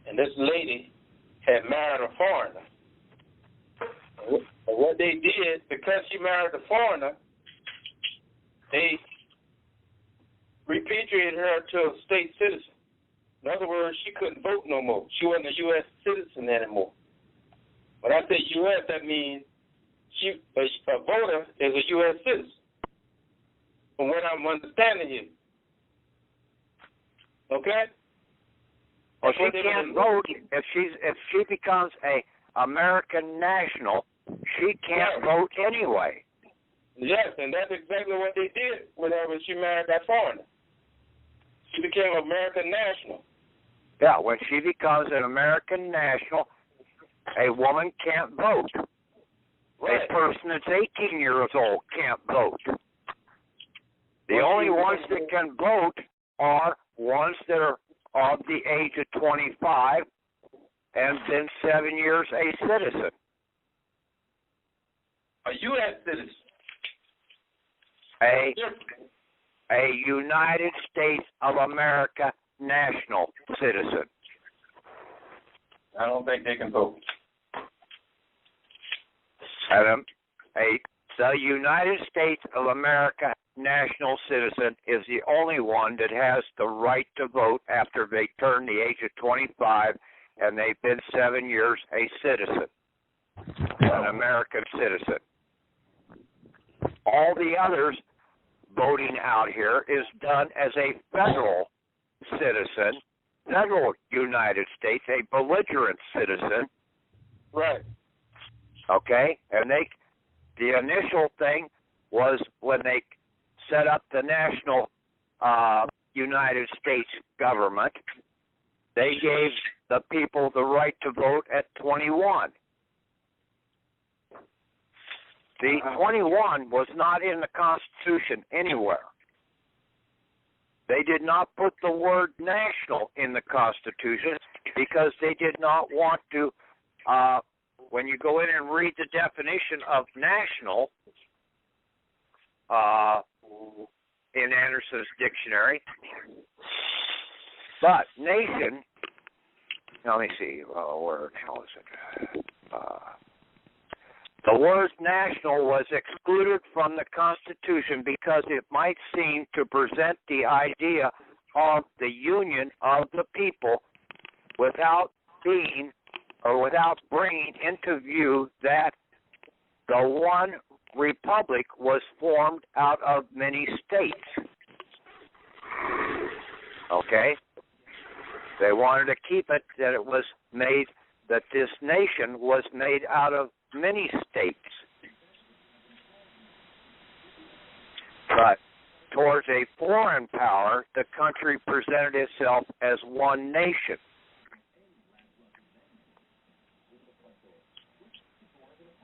S7: and this lady had married a foreigner. And what they did, because she married a foreigner, they repatriated her to a state citizen. In other words, she couldn't vote no more. She wasn't a U.S. citizen anymore. When I say U.S., that means a voter is a U.S. citizen. From what I'm understanding here. Okay?
S5: Well, she can't vote if she becomes a American national. She can't vote anyway.
S7: Yes, and that's exactly what they did with her when she married that foreigner. She became an American national.
S5: Yeah, when she becomes an American national, a woman can't vote. Right. A person that's 18 years old can't vote. The only ones that can vote are ones that are of the age of 25 and been 7 years a citizen.
S7: A U.S. citizen.
S5: A United States of America national citizen.
S7: I don't think they can vote.
S5: The United States of America national citizen is the only one that has the right to vote after they turn the age of 25 and they've been 7 years a citizen, an American citizen. All the others voting out here is done as a federal citizen, federal United States, a belligerent citizen.
S7: Right.
S5: Okay? And the initial thing was when they set up the national United States government, they gave the people the right to vote at 21. The 21 was not in the Constitution anywhere. They did not put the word national in the Constitution because they did not want to, when you go in and read the definition of national in Anderson's dictionary, but nation, let me see, where the hell is it? The word national was excluded from the Constitution because it might seem to present the idea of the union of the people without bringing into view that the one republic was formed out of many states. Okay? They wanted to keep it that it was made, that this nation was made out of many states. But towards a foreign power, the country presented itself as one nation.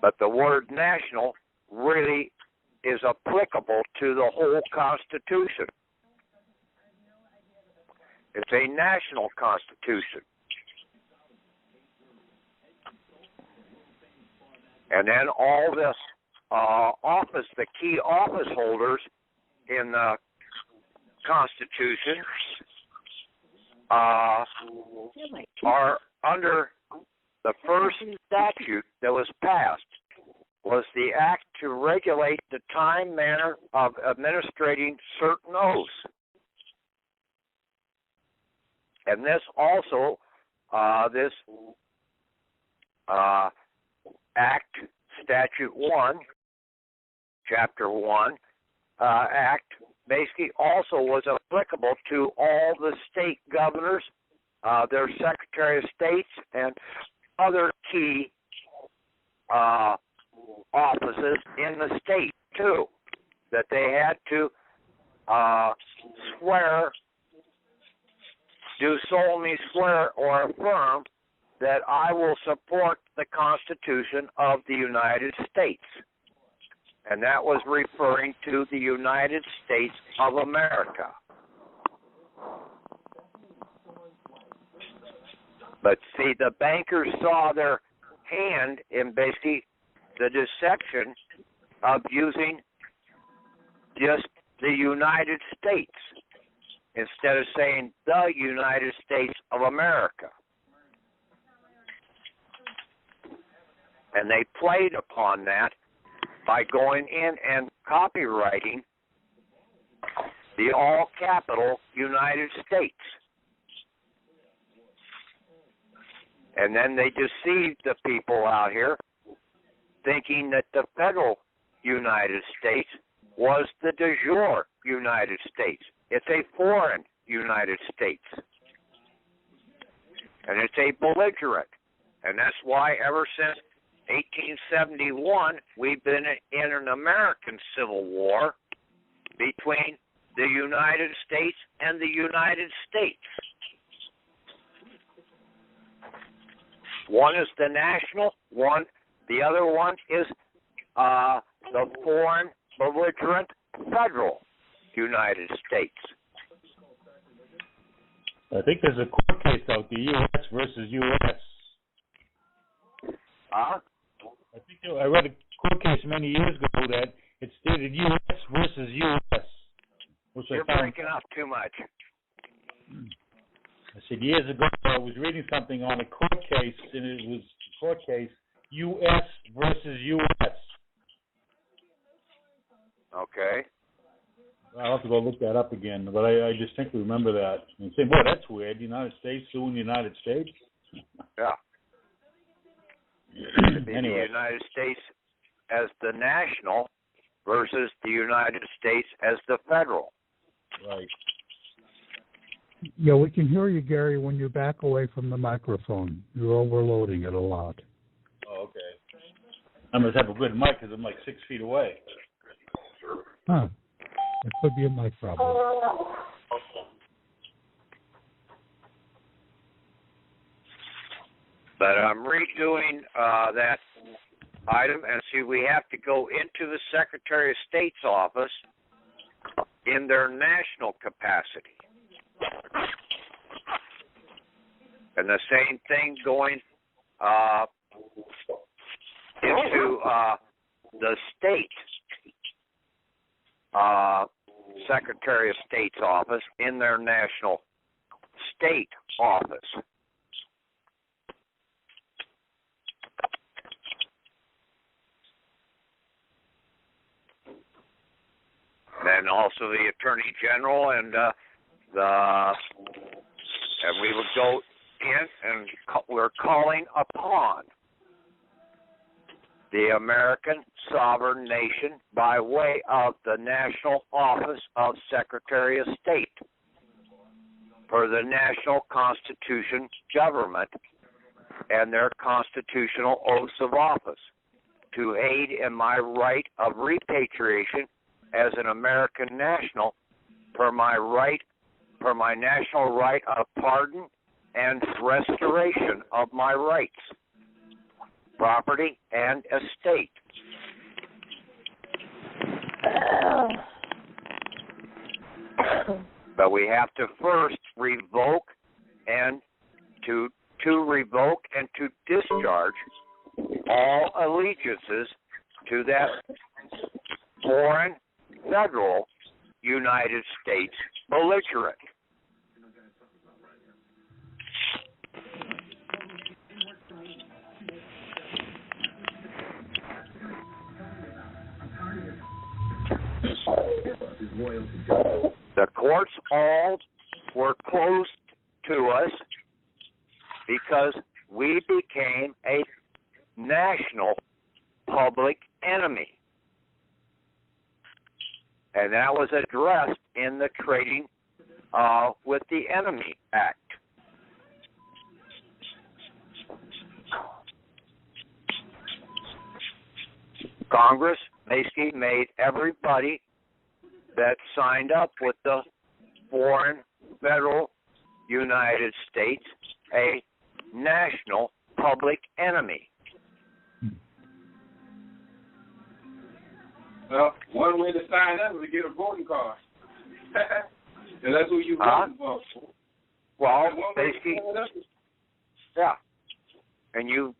S5: But the word national really is applicable to the whole Constitution. It's a national constitution. And then all this the key office holders in the Constitution are under the first statute that was passed was the act to regulate the time, manner of administrating certain oaths. And this also, Act, Statute 1, Chapter 1, Act, basically also was applicable to all the state governors, their Secretary of States, and other key offices in the state, too, that they had to solemnly swear or affirm that I will support the Constitution of the United States. And that was referring to the United States of America. But see, the bankers saw their hand in basically the deception of using just the United States instead of saying the United States of America. And they played upon that by going in and copywriting the all-capital United States. And then they deceived the people out here thinking that the federal United States was the de jure United States. It's a foreign United States. And it's a belligerent. And that's why ever since 1871, we've been in an American Civil War between the United States and the United States. One is the national, the other one is the foreign, belligerent, federal United States.
S4: I think there's a court case out, the U.S. versus U.S. I think I read a court case many years ago that it stated U.S. versus U.S.
S5: You're breaking up too much.
S4: I said years ago I was reading something on a court case, and it was a court case, U.S. versus U.S.
S5: Okay.
S4: I'll have to go look that up again, but I distinctly remember that. And say, boy, that's weird. The United States suing the United States?
S5: Yeah.
S4: Anyway.
S5: The United States as the national versus the United States as the federal.
S4: Right.
S8: Yeah, we can hear you, Gary, when you back away from the microphone. You're overloading it a lot.
S4: Oh, okay. I must have a good mic because I'm like 6 feet away.
S8: Huh. That could be a mic problem.
S5: I'm redoing that item, and see, we have to go into the Secretary of State's office in their national capacity. And the same thing going into the state Secretary of State's office in their national state office. Then also the Attorney General and we would go in and we're calling upon the American sovereign nation by way of the National Office of Secretary of State for the National Constitution government and their constitutional oaths of office to aid in my right of repatriation as an American national per my national right of pardon and restoration of my rights, property, and estate. But we have to first revoke and to revoke and to discharge all allegiances to that foreign federal United States belligerent. The courts all were closed to us because we became a national public enemy. And that was addressed in the Trading with the Enemy Act. Congress basically made everybody that signed up with the foreign federal United States a national public enemy.
S7: Well, one way to sign up is to get a voting card. And that's who you vote for.
S5: Well, basically, yeah. And you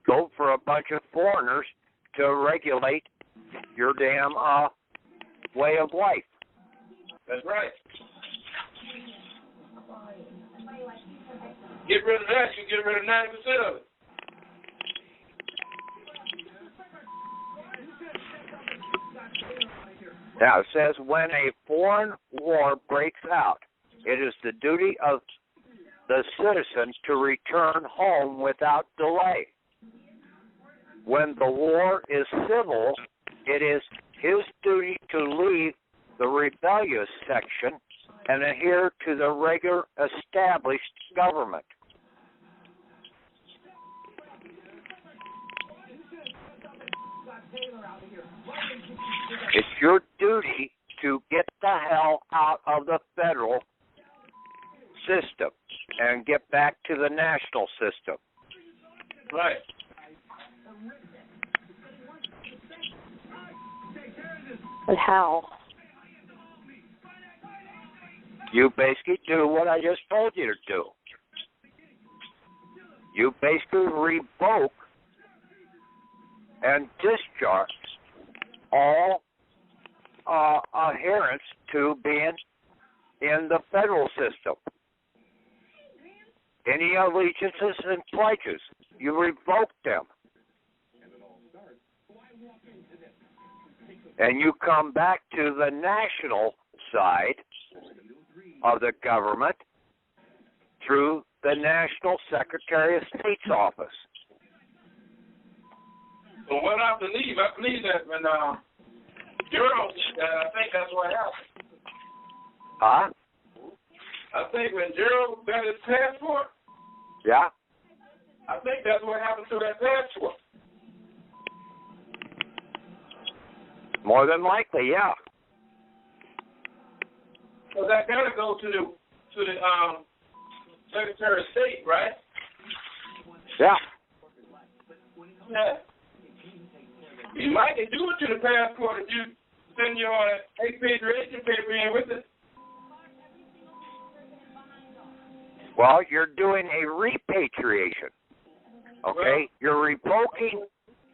S5: vote for a bunch of foreigners to regulate your damn way of life.
S7: That's right. Get rid of that, you get rid of 90% of it.
S5: Now, it says, when a foreign war breaks out, it is the duty of the citizen to return home without delay. When the war is civil, it is his duty to leave the rebellious section and adhere to the regular established government. It's your duty to get the hell out of the federal system and get back to the national system.
S7: Right.
S3: But how?
S5: You basically do what I just told you to do. You basically revoke and discharge all adherence to being in the federal system. Any allegiances and pledges, you revoke them. And you come back to the national side of the government through the National Secretary of State's office.
S7: So what I believe that when Gerald did that, I think that's what happened.
S5: Huh?
S7: I think when Gerald got his passport,
S5: Yeah?
S7: I think that's what happened to that passport.
S5: More than likely, yeah.
S7: So that gotta go to the Secretary of State, right?
S5: Yeah.
S7: Yeah. You might can do it to the passport if you send your expatriation paper in with it.
S5: Well, you're doing a repatriation. Okay? You're revoking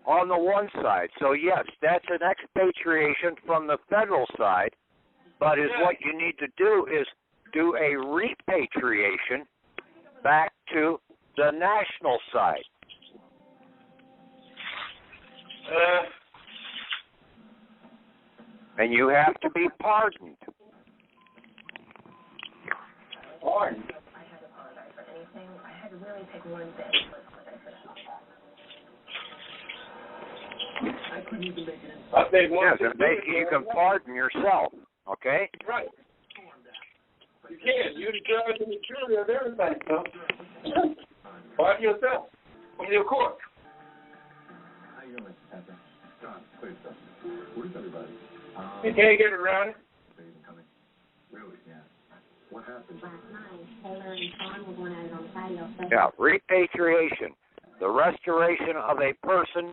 S5: on the one side. So, yes, that's an expatriation from the federal side, but what you need to do is do a repatriation back to the national side. And you have to be pardoned.
S7: Pardoned?
S5: Yes, and basically you can pardon yourself, okay?
S7: Right. You can. You're the judge and the jury of everything, so pardon yourself from your court.
S9: How you doing, Captain? John, please, where's everybody?
S7: You can't get around it.
S9: Coming. Really? Yeah. What happened?
S5: Yeah, repatriation, the restoration of a person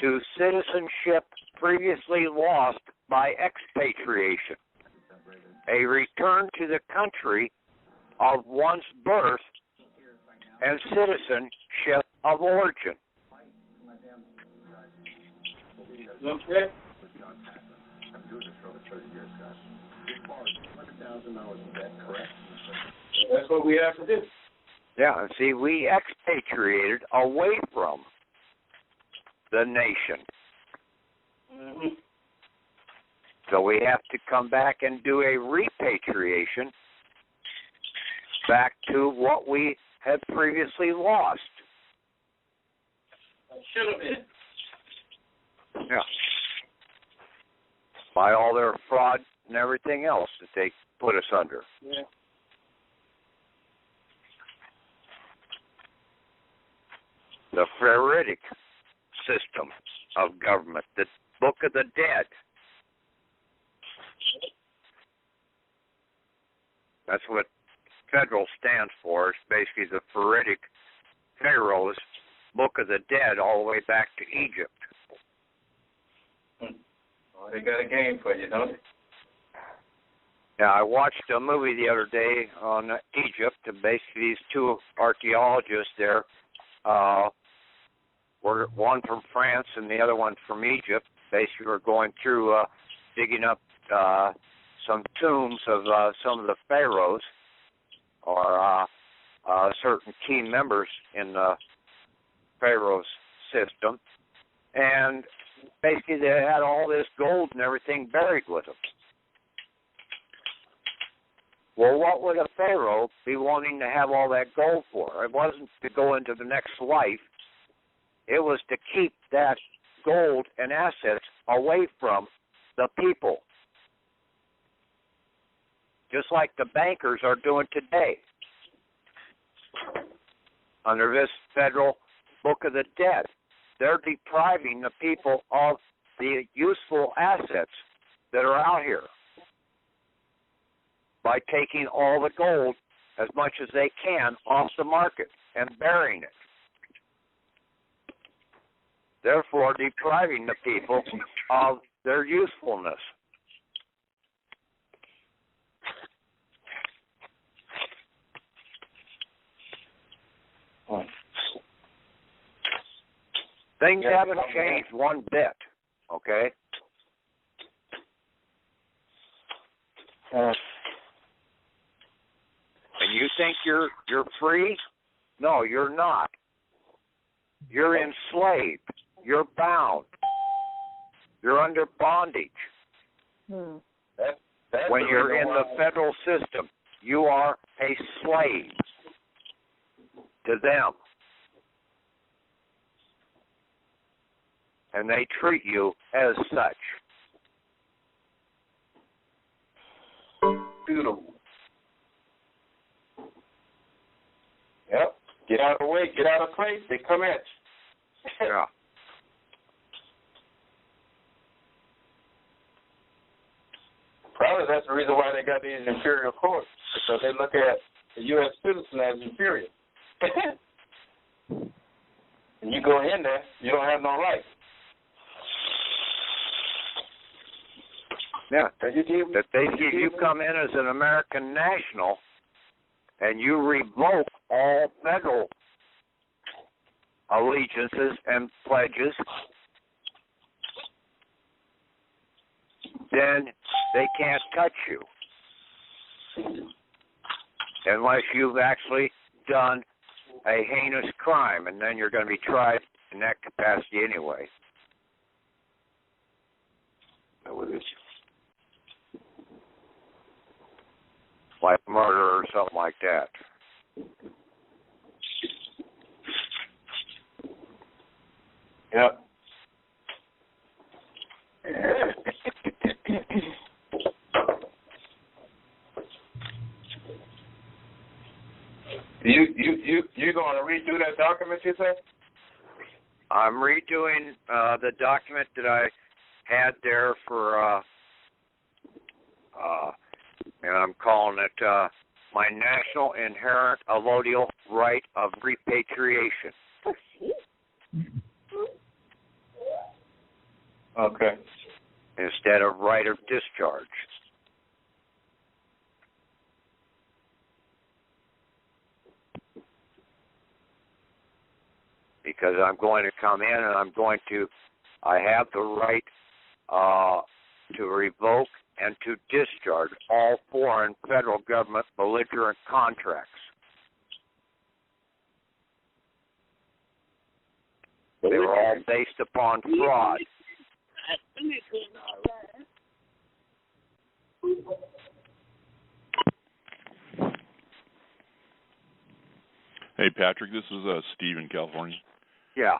S5: to citizenship previously lost by expatriation, a return to the country of one's birth and citizenship of origin.
S7: Okay.
S9: I'm doing this for over 30 years, guys. $200,000, is that correct?
S7: That's what we have to do.
S5: Yeah, and see, we expatriated away from the nation.
S7: Mm-hmm.
S5: So we have to come back and do a repatriation back to what we had previously lost.
S7: Should have been.
S5: Yeah. By all their fraud and everything else that they put us under.
S7: Yeah.
S5: The Pharaonic system of government, the Book of the Dead. That's what federal stands for. It's basically the Pharaonic Pharaoh's Book of the Dead all the way back to Egypt.
S7: Oh, they got a game for you, don't they?
S5: Yeah, I watched a movie the other day on Egypt, and basically these two archaeologists there, were one from France and the other one from Egypt. Basically, were going through digging up some tombs of some of the pharaohs or certain key members in the pharaoh's system, and basically they had all this gold and everything buried with them. Well, what would a pharaoh be wanting to have all that gold for? It wasn't to go into the next life. It was to keep that gold and assets away from the people, just like the bankers are doing today under this federal Book of the Dead. They're depriving the people of the useful assets that are out here by taking all the gold as much as they can off the market and burying it. Therefore, depriving the people of their usefulness. Things haven't changed one bit, okay? And you think you're free? No, you're not. You're enslaved. You're bound. You're under bondage. When you're in the federal system, you are a slave to them. And they treat you as such.
S7: Beautiful. Yep. Get out of the way. Get out of place. They come at you.
S5: Yeah.
S7: Probably that's the reason why they got these imperial courts, because they look at the U.S. citizen as inferior. and you go in there, you don't have no right.
S5: Yeah, that you come in as an American national and you revoke all federal allegiances and pledges, then they can't touch you unless you've actually done a heinous crime, and then you're going to be tried in that capacity anyway. Like murder or something like that.
S7: Yep. You going to redo that document, you said?
S5: I'm redoing the document that I had there for, and I'm calling it my national inherent allodial right of repatriation.
S7: Okay.
S5: Instead of right of discharge. Because I'm going to come in and I have the right to revoke and to discharge all foreign federal government belligerent contracts. They were all based upon fraud.
S10: Hey, Patrick, this is Steve in California.
S5: Yeah.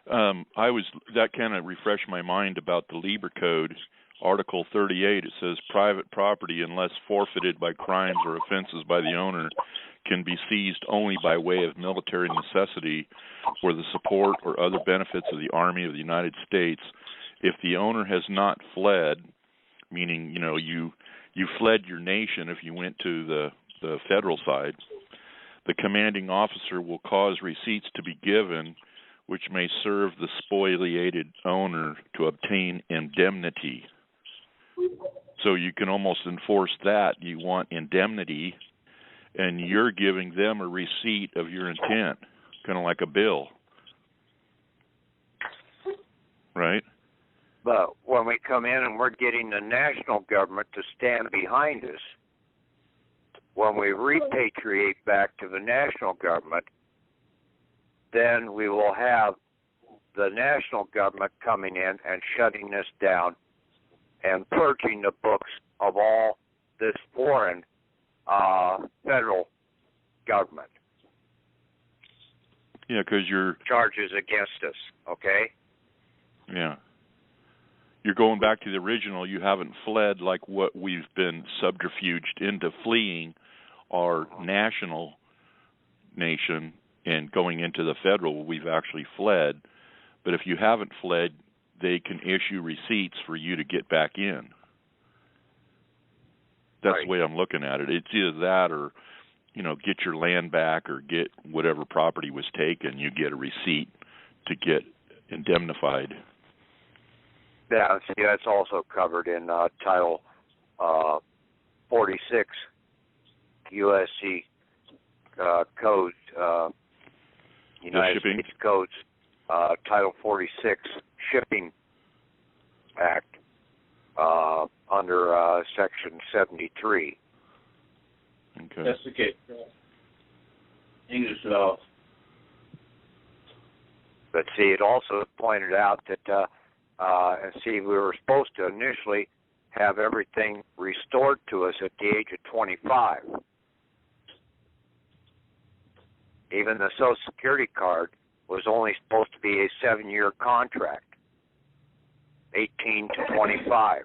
S10: That kind of refreshed my mind about the Lieber Code, Article 38. It says private property, unless forfeited by crimes or offenses by the owner, can be seized only by way of military necessity for the support or other benefits of the Army of the United States. If the owner has not fled, meaning, you fled your nation if you went to the federal side, the commanding officer will cause receipts to be given which may serve the spoliated owner to obtain indemnity. So you can almost enforce that. You want indemnity, and you're giving them a receipt of your intent, kind of like a bill. Right?
S5: But when we come in and we're getting the national government to stand behind us, when we repatriate back to the national government, then we will have the national government coming in and shutting this down and purging the books of all this foreign federal government.
S10: Yeah, because you're...
S5: charges against us, okay?
S10: Yeah. You're going back to the original. You haven't fled like what we've been subterfuged into fleeing our national nation and going into the federal. We've actually fled. But if you haven't fled, they can issue receipts for you to get back in. That's
S5: right.
S10: The way I'm looking at it. It's either that or, get your land back or get whatever property was taken. You get a receipt to get indemnified.
S5: Yeah, see, that's also covered in Title 46 USC Code, United States Codes, Title 46 Shipping Act under Section 73.
S10: Okay.
S7: That's the case. English law.
S5: But see, it also pointed out that, we were supposed to initially have everything restored to us at the age of 25. Even the Social Security card was only supposed to be a 7-year contract, 18 to 25.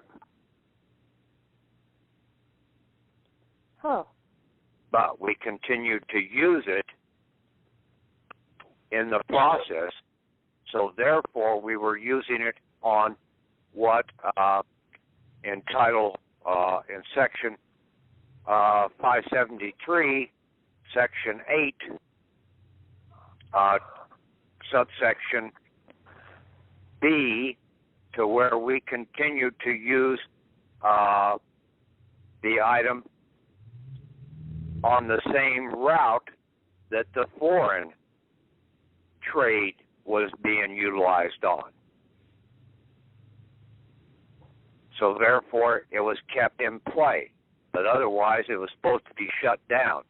S3: Huh.
S5: But we continued to use it in the process, so therefore we were using it on what in Section 573, Section 8, subsection B, to where we continue to use the item on the same route that the foreign trade was being utilized on. So therefore, it was kept in play, but otherwise it was supposed to be shut down.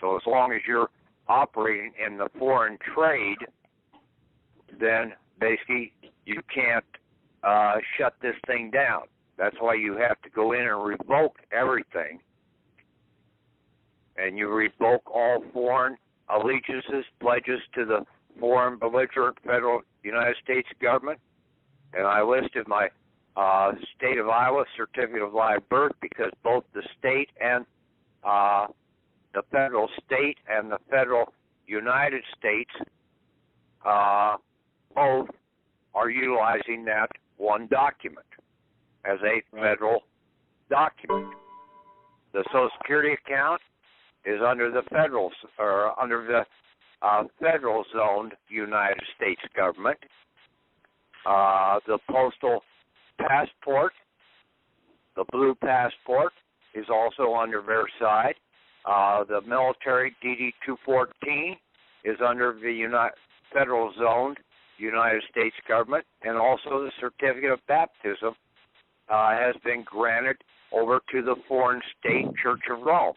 S5: So as long as you're operating in the foreign trade, then basically you can't shut this thing down. That's why you have to go in and revoke everything. And you revoke all foreign allegiances, pledges to the foreign belligerent federal United States government. And I listed my state of Iowa certificate of live birth because both the state and the federal state and the federal United States both are utilizing that one document as a federal document. The Social Security account is under the federal federal zoned United States government. The postal passport, the blue passport, is also under their side. The military DD-214 is under the federal zoned United States government, and also the certificate of baptism has been granted over to the foreign state Church of Rome.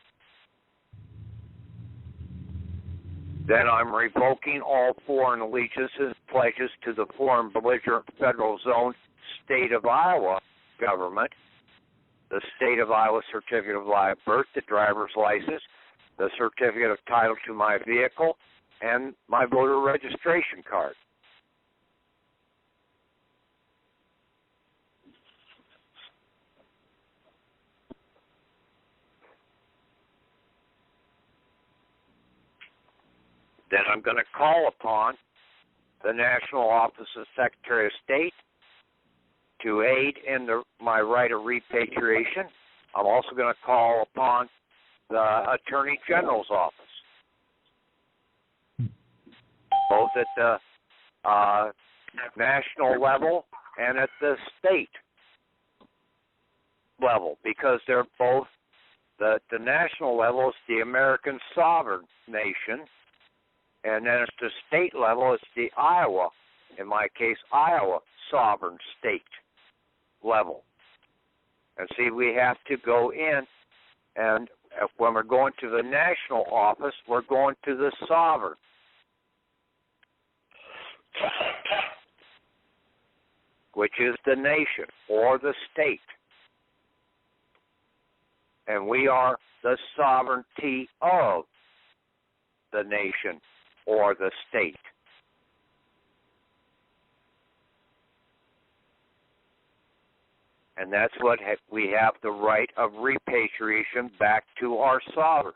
S5: Then I'm revoking all foreign allegiances, pledges to the foreign belligerent federal zone state of Iowa government, the state of Iowa certificate of live birth, the driver's license, the certificate of title to my vehicle, and my voter registration card. Then I'm going to call upon the National Office of Secretary of State to aid in my right of repatriation. I'm also going to call upon the Attorney General's office, both at the national level and at the state level, because they're both, the national level is the American sovereign nation, and then at the state level, it's the Iowa, in my case, Iowa sovereign state level. And see, we have to go in, and when we're going to the national office, we're going to the sovereign. Which is the nation or the state. And we are the sovereignty of the nation or the state. And that's what we have the right of repatriation back to our sovereign,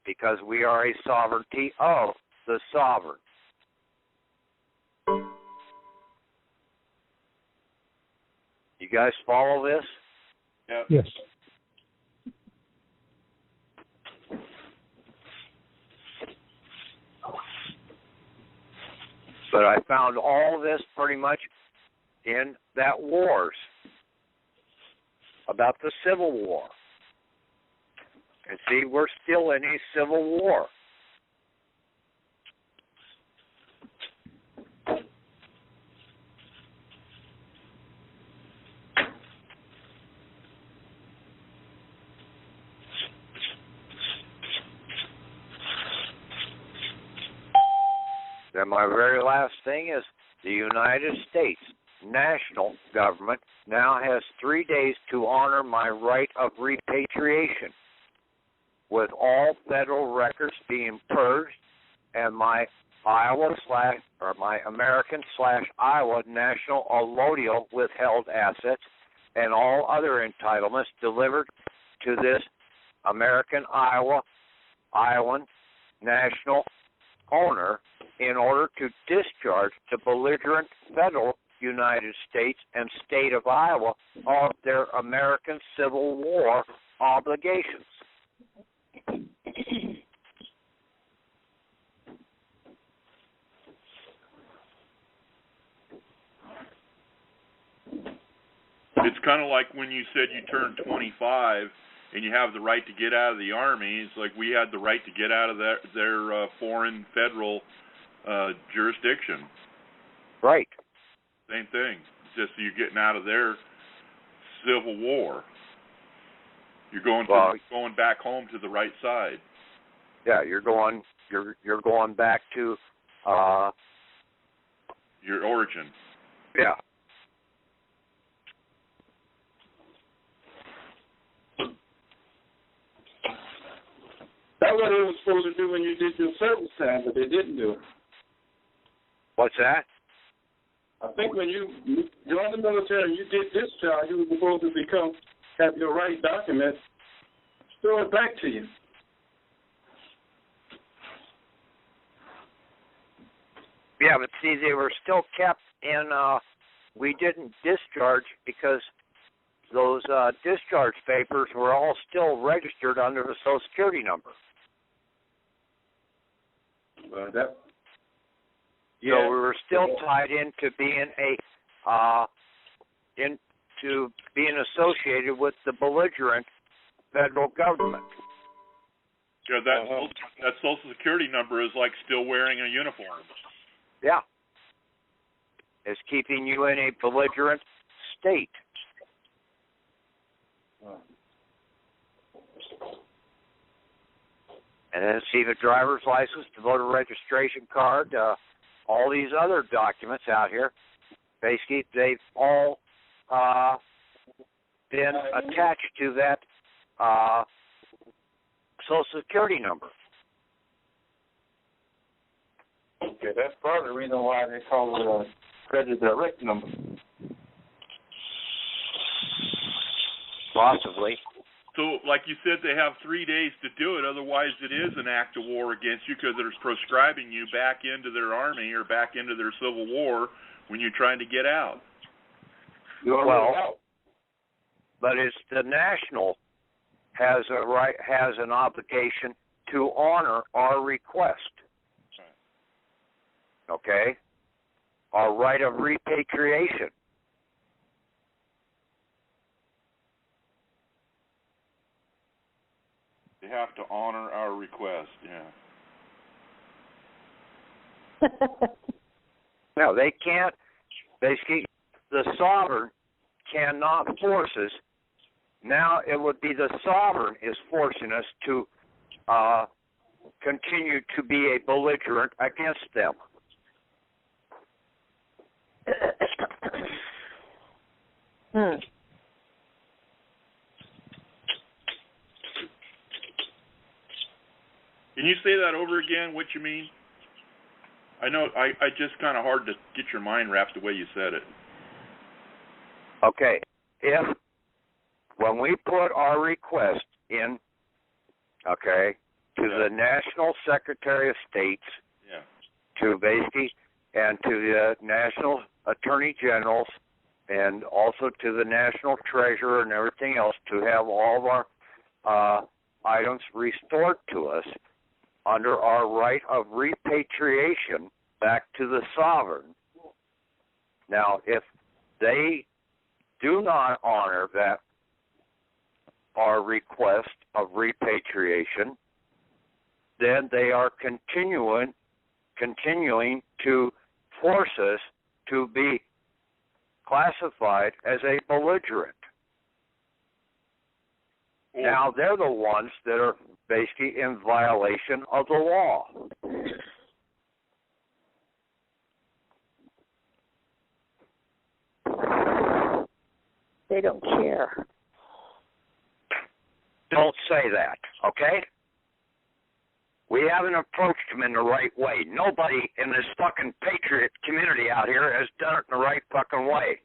S5: because we are a sovereignty of the sovereign. You guys follow this?
S6: Yep.
S8: Yes.
S5: But I found all this pretty much in that wars, about the Civil War. And see, we're still in a civil war. Then my very last thing is the United States national government now has 3 days to honor my right of repatriation, with all federal records being purged and my American/Iowa national allodial withheld assets and all other entitlements delivered to this American Iowan national owner in order to discharge the belligerent federal United States and state of Iowa of their American Civil War obligations.
S10: kind of like when you said you turned 25 and you have the right to get out of the Army. It's like we had the right to get out of their foreign federal jurisdiction.
S5: Right.
S10: Same thing. It's just you're getting out of their civil war. You're going back home to the right side.
S5: Yeah, you're going back to
S10: your origin.
S5: Yeah.
S7: That's what they were supposed to do when you did your service time, but they didn't do it.
S5: What's that?
S7: I think when you joined the military and you did discharge, you were supposed to have your right documents stored back to you.
S5: Yeah, but see, they were still kept in, we didn't discharge because those discharge papers were all still registered under the Social Security number.
S7: So
S5: we were still tied into being being associated with the belligerent federal government.
S10: Yeah, that Social Security number is like still wearing a uniform.
S5: Yeah. It's keeping you in a belligerent state. And then see the driver's license, the voter registration card, all these other documents out here. Basically, they've all been attached to that Social Security number.
S7: Okay, that's part of the reason why they call it a credit direct number.
S5: Possibly.
S10: So, like you said, they have 3 days to do it. Otherwise, it is an act of war against you because they're proscribing you back into their army or back into their civil war when you're trying to get out.
S5: Well, but it's the national has an obligation to honor our request. Okay? Our right of repatriation.
S10: They have to honor our request, yeah.
S5: No, they can't. Basically, the sovereign cannot force us. Now it would be the sovereign is forcing us to continue to be a belligerent against them.
S10: Can you say that over again, what you mean? I know, I just kind of hard to get your mind wrapped the way you said it.
S5: Okay, when we put our request in, okay, to the National Secretary of States, to basically, and to the National Attorney Generals, and also to the National Treasurer and everything else, to have all of our items restored to us under our right of repatriation back to the sovereign. Now, if they do not honor that, our request of repatriation, then they are continuing to force us to be classified as a belligerent. Now, they're the ones that are basically in violation of the law.
S11: They don't care.
S5: Don't say that, okay? We haven't approached them in the right way. Nobody in this fucking patriot community out here has done it in the right fucking way.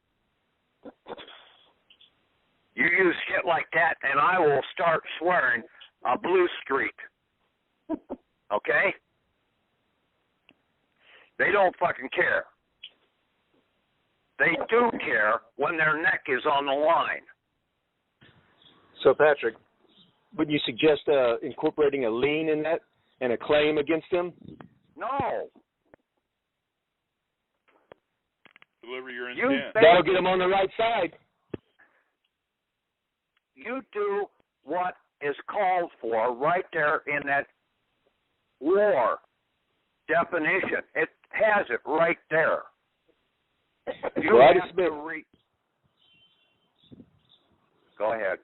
S5: You use shit like that, and I will start swearing a blue streak. Okay? They don't fucking care. They do care when their neck is on the line.
S12: So, Patrick, would you suggest incorporating a lien in that and a claim against them?
S5: No.
S10: Deliver your intent.
S12: That'll get them on the right side.
S5: you do what is called for right there in that war definition. It has it right there. You have to Go ahead.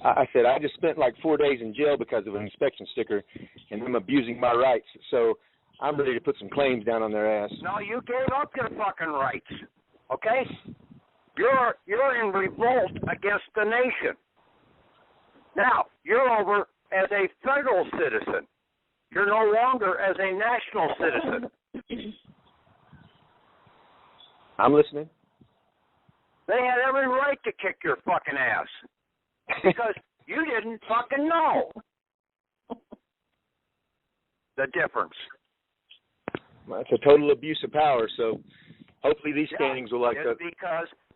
S12: I said I just spent like 4 days in jail because of an inspection sticker and them abusing my rights. So I'm ready to put some claims down on their ass.
S5: No, you gave up your fucking rights. Okay? You're in revolt against the nation. Now, you're over as a federal citizen. You're no longer as a national citizen.
S12: I'm listening.
S5: They had every right to kick your fucking ass because you didn't fucking know the difference.
S12: Well, it's a total abuse of power, so hopefully these standings will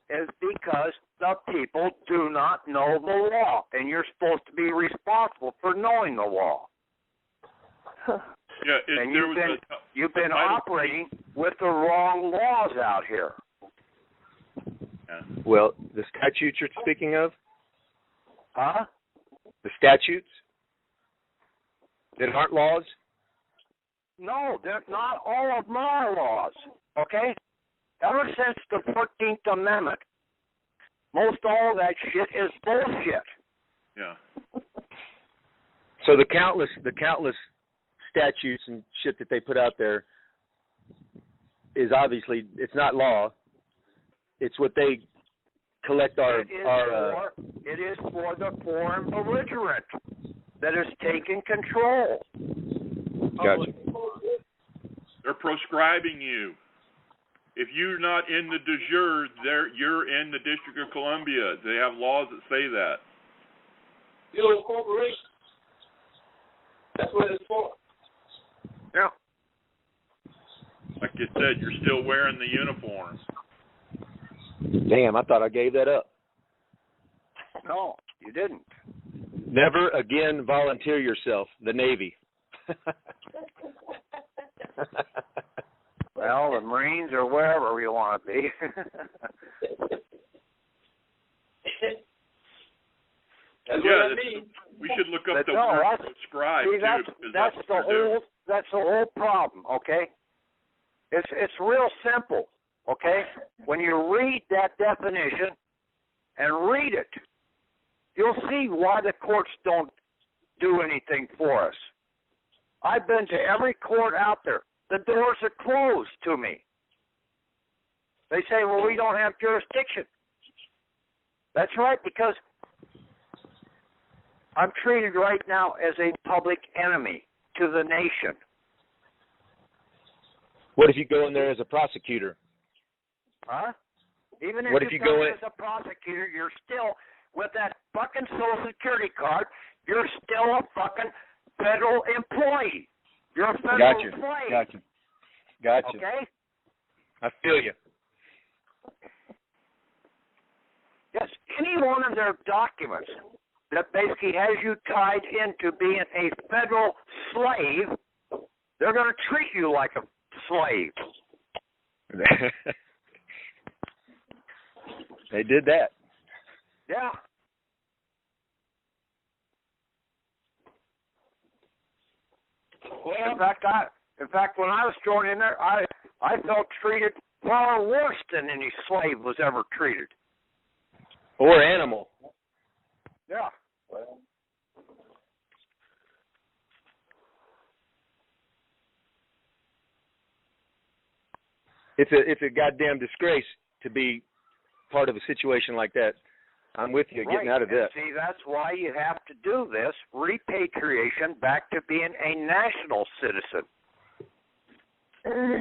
S5: It's because the people do not know the law, and you're supposed to be responsible for knowing the law.
S10: Yeah,
S5: and you've been operating with the wrong laws out here.
S10: Yeah.
S12: Well, the statutes you're speaking of?
S5: Huh?
S12: The statutes that aren't laws?
S5: No, they're not all of my laws, okay? Ever since the 14th Amendment, most all of that shit is bullshit.
S10: Yeah.
S12: So the countless statutes and shit that they put out there is obviously, it's not law. It's what they collect
S5: it is for the foreign belligerent that is taking control.
S12: Gotcha.
S10: They're proscribing you. If you're not in the de jure, you're in the District of Columbia. They have laws that say that.
S7: You're a corporation. That's what it's for.
S5: Yeah.
S10: Like you said, you're still wearing the uniform.
S12: Damn, I thought I gave that up.
S5: No, you didn't.
S12: Never again volunteer yourself, the Navy.
S5: Well, the Marines or wherever you want to be.
S7: That's what I mean.
S10: We should look up the word proscribe too.
S5: That's the whole problem. Okay, it's real simple. Okay, when you read that definition and read it, you'll see why the courts don't do anything for us. I've been to every court out there. The doors are closed to me. They say, well, we don't have jurisdiction. That's right, because I'm treated right now as a public enemy to the nation.
S12: What if you go in there as a prosecutor?
S5: Huh? Even
S12: What
S5: if
S12: if
S5: you
S12: you go
S5: go
S12: in
S5: as a prosecutor, you're still, with that fucking Social Security card, you're still a fucking federal employee. You're a federal employee.
S12: Gotcha.
S5: Okay?
S12: I feel you.
S5: Yes, any one of their documents that basically has you tied into being a federal slave, they're going to treat you like a slave.
S12: They did that.
S5: Yeah. Well, in fact, when I was thrown in there, I felt treated far worse than any slave was ever treated.
S12: Or animal.
S5: Yeah. Well.
S12: It's a goddamn disgrace to be part of a situation like that. I'm with you, getting out of that.
S5: See, that's why you have to do this repatriation back to being a national citizen,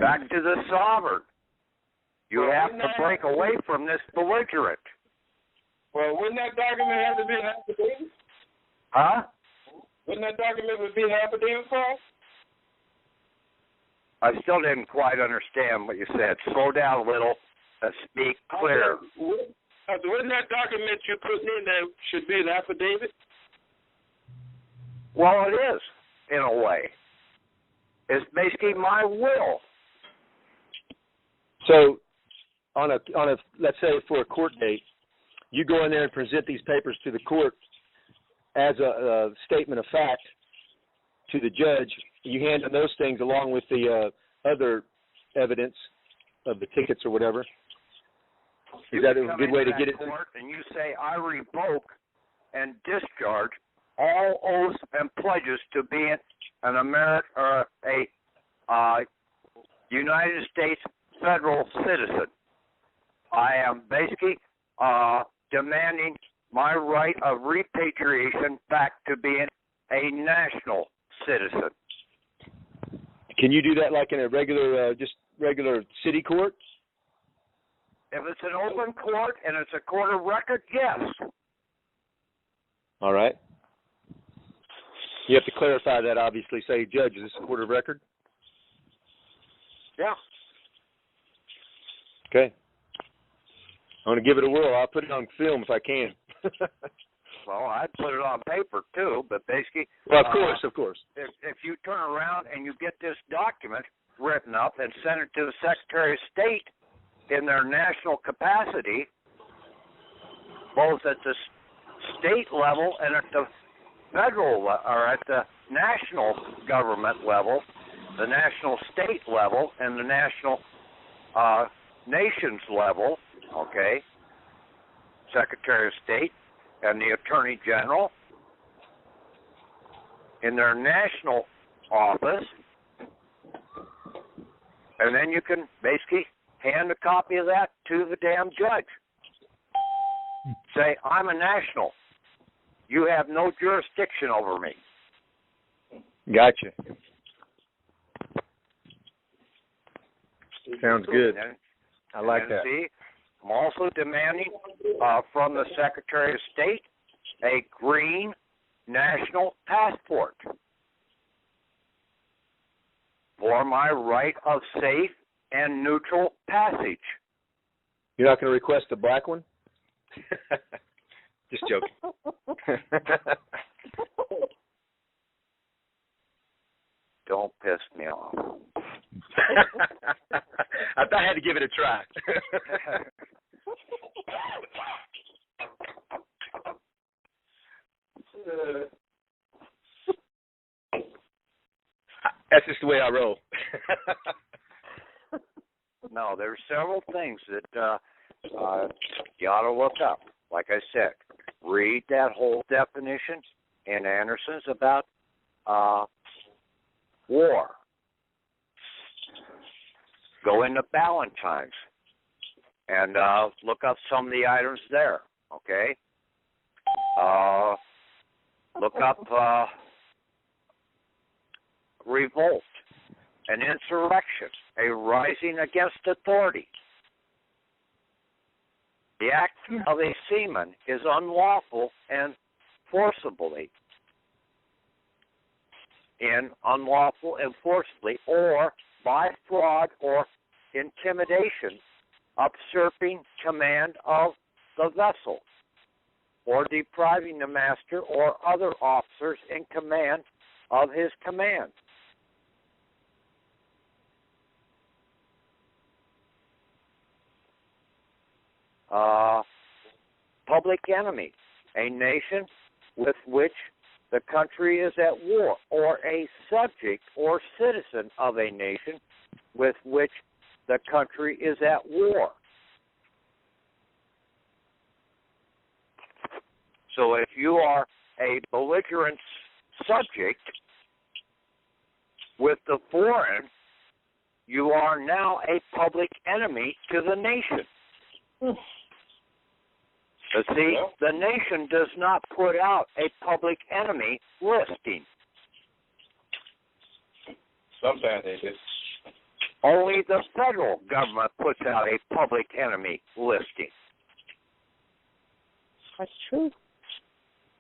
S5: back to the sovereign. You have to break away from this belligerent.
S7: Well, wouldn't that document have to be an affidavit?
S5: Huh?
S7: Wouldn't that document be an affidavit for us?
S5: I still didn't quite understand what you said. Slow down a little and speak clear.
S7: Wouldn't that document you're putting in there should be an affidavit?
S5: Well, it is, in a way. It's basically my will.
S12: So, on a let's say for a court date, you go in there and present these papers to the court as a statement of fact to the judge. You hand them those things along with the other evidence of the tickets or whatever. Is that a good way to get it?
S5: And you say, I revoke and discharge all oaths and pledges to being an American or a United States federal citizen. I am basically demanding my right of repatriation back to being a national citizen.
S12: Can you do that like in a regular, just regular city court?
S5: If it's an open court and it's a court of record, yes.
S12: All right. You have to clarify that, obviously. Say, Judge, is this a court of record?
S5: Yeah.
S12: Okay. I'm going to give it a whirl. I'll put it on film if I can.
S5: Well, I'd put it on paper, too, but basically...
S12: Well, of course.
S5: If you turn around and you get this document written up and send it to the Secretary of State in their national capacity, both at the state level and at the federal or at the national government level, the national state level, and the national nations level, okay, Secretary of State and the Attorney General in their national office, and then you can basically hand a copy of that to the damn judge. Say, I'm a national. You have no jurisdiction over me.
S12: Gotcha. Sounds good. I like that.
S5: See, I'm also demanding from the Secretary of State a green national passport for my right of safe and neutral passage.
S12: You're not going to request a black one? Just joking.
S5: Don't piss me off.
S12: I thought I had to give it a try. That's just the way I roll.
S5: No, there's several things that you ought to look up. Like I said, read that whole definition in Anderson's about war. Go into Ballantyne's and look up some of the items there, okay? Look up revolt, an insurrection, a rising against authority. The act of a seaman is unlawful and forcibly, or by fraud or intimidation, usurping command of the vessel, or depriving the master or other officers in command of his command. Public enemy, a nation with which the country is at war, or a subject or citizen of a nation with which the country is at war. So if you are a belligerent subject with the foreign, you are now a public enemy to the nation. But see, the nation does not put out a public enemy listing.
S7: Sometimes they do.
S5: Only the federal government puts out a public enemy listing.
S11: That's true.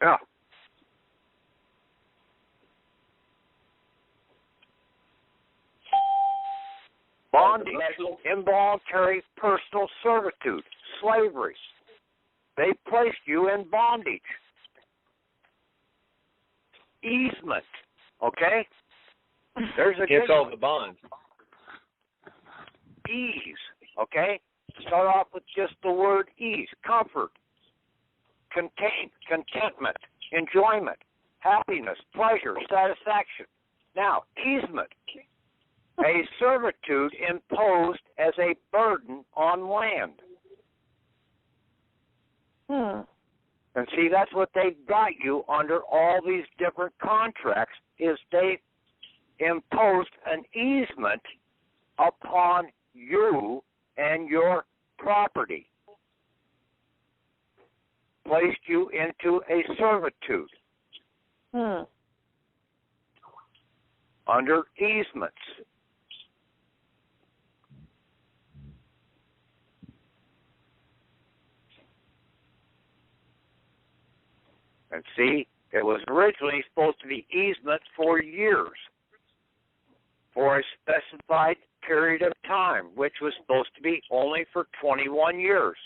S5: Yeah. Bondage, involuntary personal servitude, slavery. They placed you in bondage. Easement, okay? There's a
S12: Can't solve the bonds.
S5: Ease, okay? Start off with just the word ease, comfort, contentment, enjoyment, happiness, pleasure, satisfaction. Now, easement, a servitude imposed as a burden on land. And see, that's what they've got you under all these different contracts, is they imposed an easement upon you and your property. Placed you into a servitude. Under easements. And see, it was originally supposed to be easement for years, for a specified period of time, which was supposed to be only for 21 years.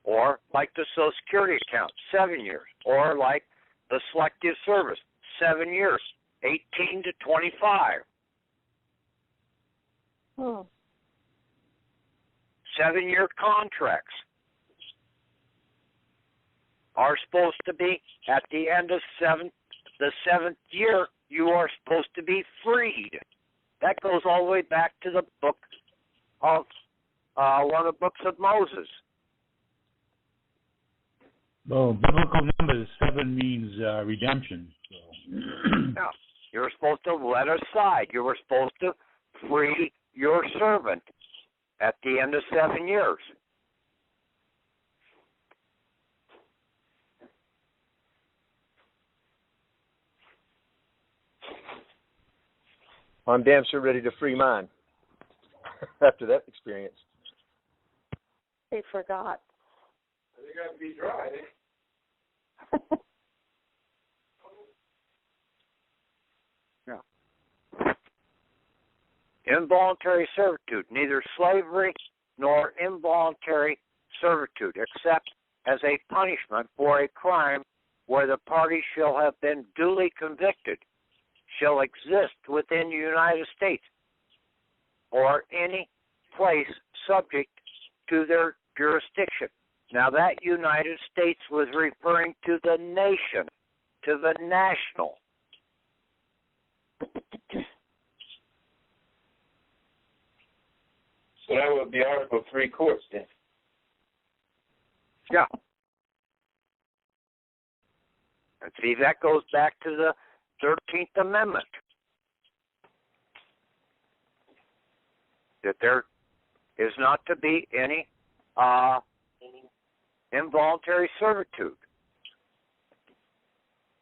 S5: Or like the Social Security account, 7 years. Or like the Selective Service, 7 years, 18 to 25. 7-year contracts are supposed to be, at the end of the seventh year, you are supposed to be freed. That goes all the way back to the book of, one of the books of Moses.
S4: Well, biblical numbers, 7 means redemption. So.
S5: Now, you're supposed to let aside. You were supposed to free your servant at the end of 7 years.
S12: I'm damn sure ready to free mine after that experience.
S11: They forgot.
S7: They got to be dry.
S5: Yeah. Involuntary servitude, neither slavery nor involuntary servitude, except as a punishment for a crime where the party shall have been duly convicted, shall exist within the United States or any place subject to their jurisdiction. Now, that United States was referring to the nation, to the national.
S7: So that would be Article 3 courts then.
S5: Yeah. And see, that goes back to the 13th Amendment. That there is not to be any involuntary servitude.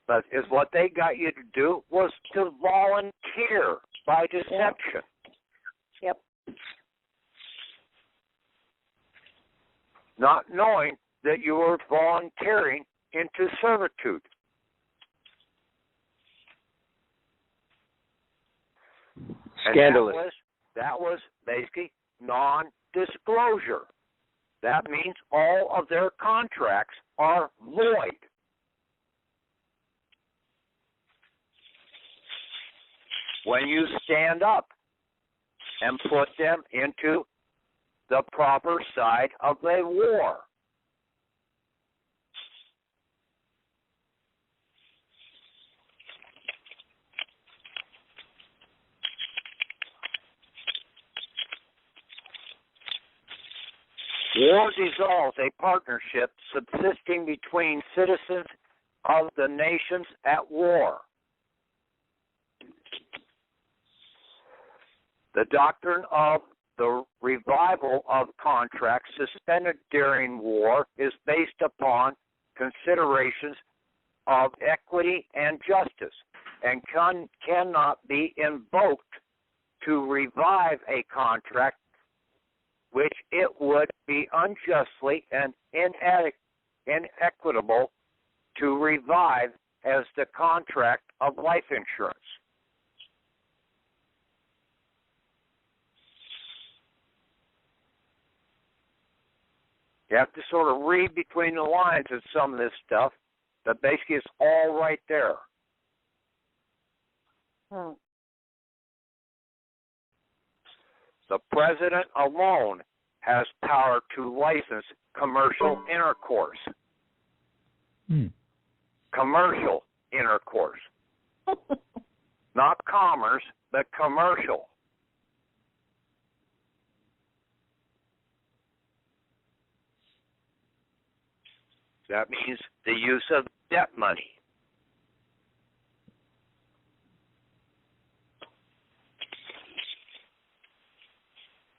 S5: But is what they got you to do was to volunteer by deception.
S11: Yep.
S5: Not knowing that you were volunteering into servitude.
S12: Scandalous.
S5: And that was basically non-disclosure. That means all of their contracts are void. When you stand up and put them into the proper side of the war. War dissolves a partnership subsisting between citizens of the nations at war. The doctrine of the revival of contracts suspended during war is based upon considerations of equity and justice and cannot be invoked to revive a contract which it would be unjustly and inequitable to revive as the contract of life insurance. You have to sort of read between the lines of some of this stuff, but basically it's all right there. The president alone has power to license commercial intercourse. Commercial intercourse. Not commerce, but commercial. That means the use of debt money.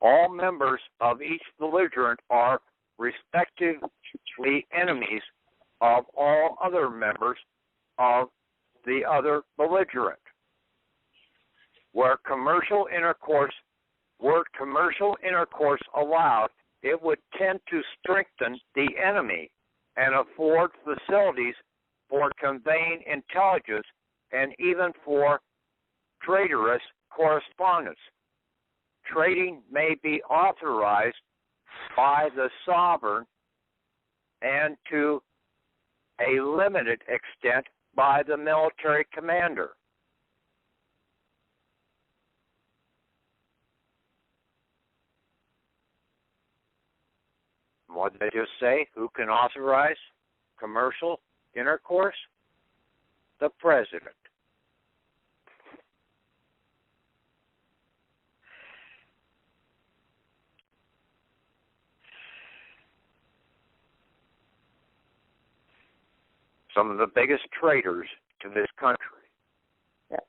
S5: All members of each belligerent are respectively enemies of all other members of the other belligerent. Were commercial intercourse allowed, it would tend to strengthen the enemy and afford facilities for conveying intelligence and even for traitorous correspondence. Trading may be authorized by the sovereign and to a limited extent by the military commander. What did they just say? Who can authorize commercial intercourse? The president. Some of the biggest traitors to this country.
S11: Yep.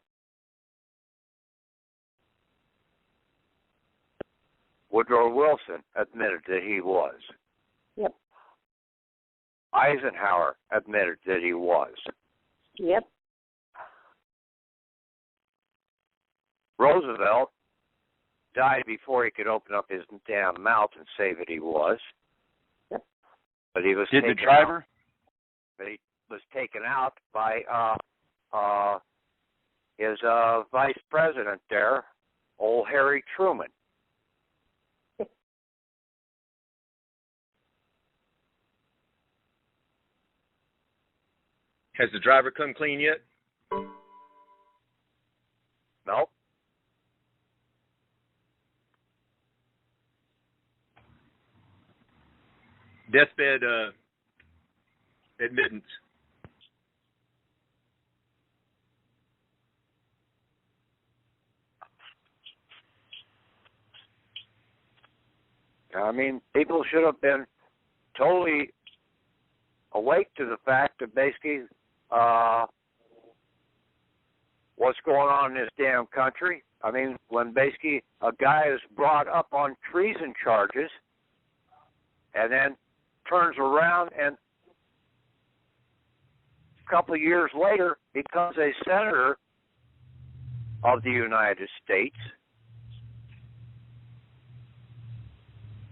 S5: Woodrow Wilson admitted that he was.
S11: Yep.
S5: Eisenhower admitted that he was.
S11: Yep.
S5: Roosevelt died before he could open up his damn mouth and say that he was.
S11: Yep.
S5: But he was
S12: Did
S5: taken
S12: the driver?
S5: out. But he was taken out by his vice president there, old Harry Truman.
S12: Has the driver come clean yet?
S5: Nope.
S12: Deathbed admittance.
S5: I mean, people should have been totally awake to the fact that basically what's going on in this damn country. I mean, when basically a guy is brought up on treason charges and then turns around and a couple of years later becomes a senator of the United States,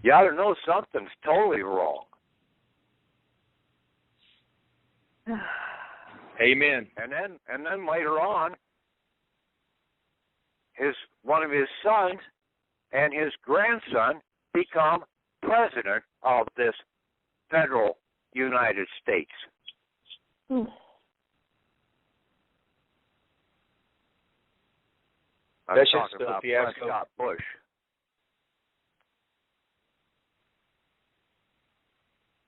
S5: you ought to know something's totally wrong.
S12: Amen.
S5: And then later on, one of his sons and his grandson become president of this federal United States. I'm
S12: That's
S5: talking
S12: just a
S5: about
S12: fiasco.
S5: Prescott Bush.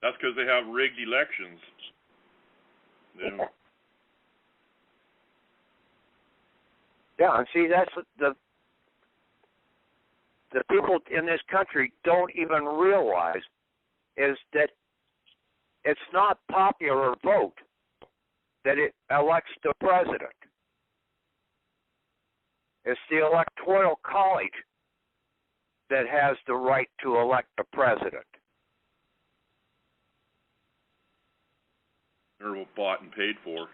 S10: That's because they have rigged elections.
S5: Yeah, and see, that's the people in this country don't even realize is that it's not popular vote that it elects the president. It's the Electoral College that has the right to elect the president.
S10: They're bought and paid for.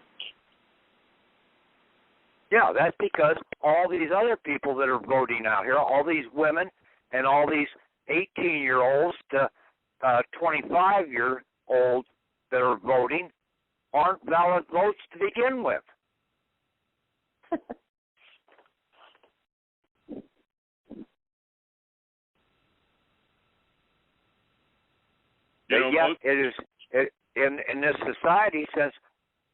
S5: Yeah, that's because all these other people that are voting out here, all these women and all these 18-year-olds to 25-year-olds that are voting aren't valid votes to begin with. But yet in this society, since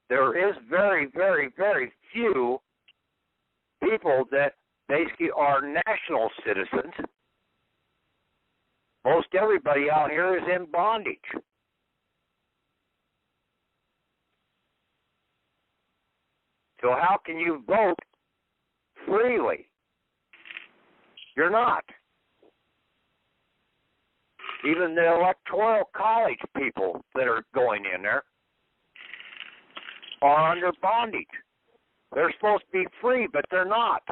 S5: there is very, very, very few people that basically are national citizens, Most everybody out here is in bondage. So how can you vote freely? You're not. Even the electoral college people that are going in there are under bondage. They're supposed to be free, but they're not.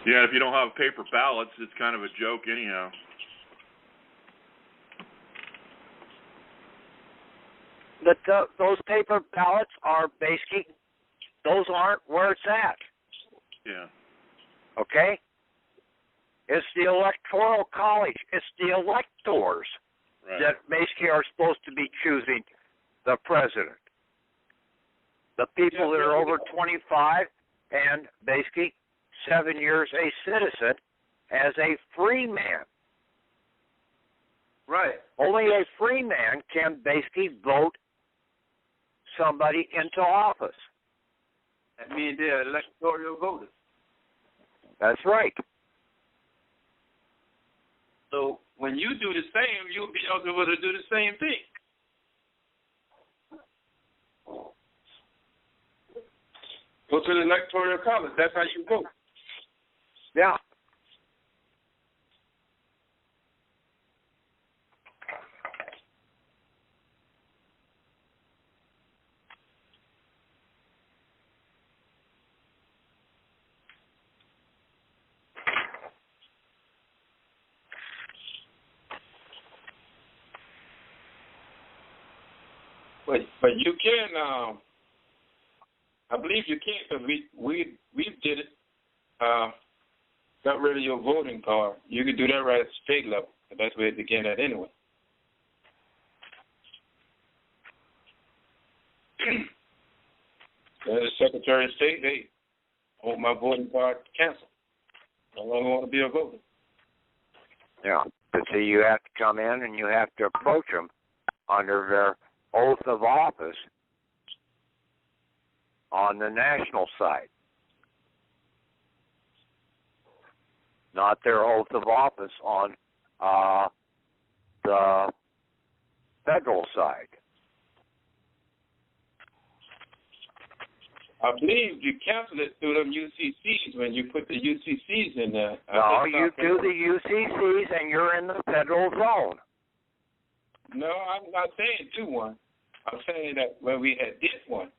S10: Yeah, if you don't have paper ballots, it's kind of a joke anyhow.
S5: But those paper ballots are basically, those aren't where it's at.
S10: Yeah.
S5: Okay? It's the electoral college. It's the electors that basically are supposed to be choosing the president. The people that are over 25 and basically 7 years a citizen as a free man.
S7: Right.
S5: Only a free man can basically vote somebody into office.
S7: That means they're electoral voters.
S5: That's right.
S7: So when you do the same, you'll be able to do the same thing. Go to the electoral college. That's how you vote.
S5: Yeah.
S7: But you can, I believe you can, because we did it. Got rid of your voting card. You can do that right at the state level. That's where it began at anyway. The Secretary of State, hey, I want my voting card canceled. I no longer want to be a voter.
S5: Yeah. But see, you have to come in and you have to approach them under their oath of office on the national side, not their oath of office on the federal side.
S7: I believe you cancel it through them UCCs when you put the UCCs in there.
S5: No, you do the UCCs and you're in the federal zone.
S7: No, I'm not saying do one. I'm saying that when we had did one.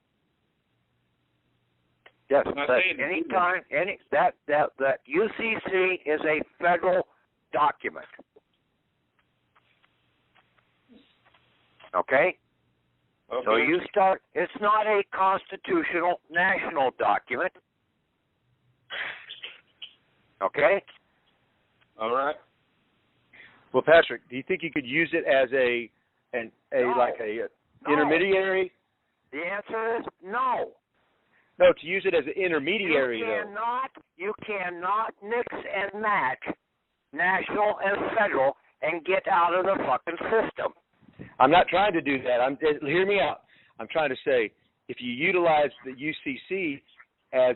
S5: Yes, but anytime, that UCC is a federal document. Okay? So you start, it's not a constitutional national document. Okay?
S7: All right.
S12: Well, Patrick, do you think you could use it as intermediary?
S5: The answer is no.
S12: No, to use it as an intermediary,
S5: You cannot mix and match national and federal and get out of the fucking system.
S12: I'm not trying to do that. Hear me out. I'm trying to say, if you utilize the UCC as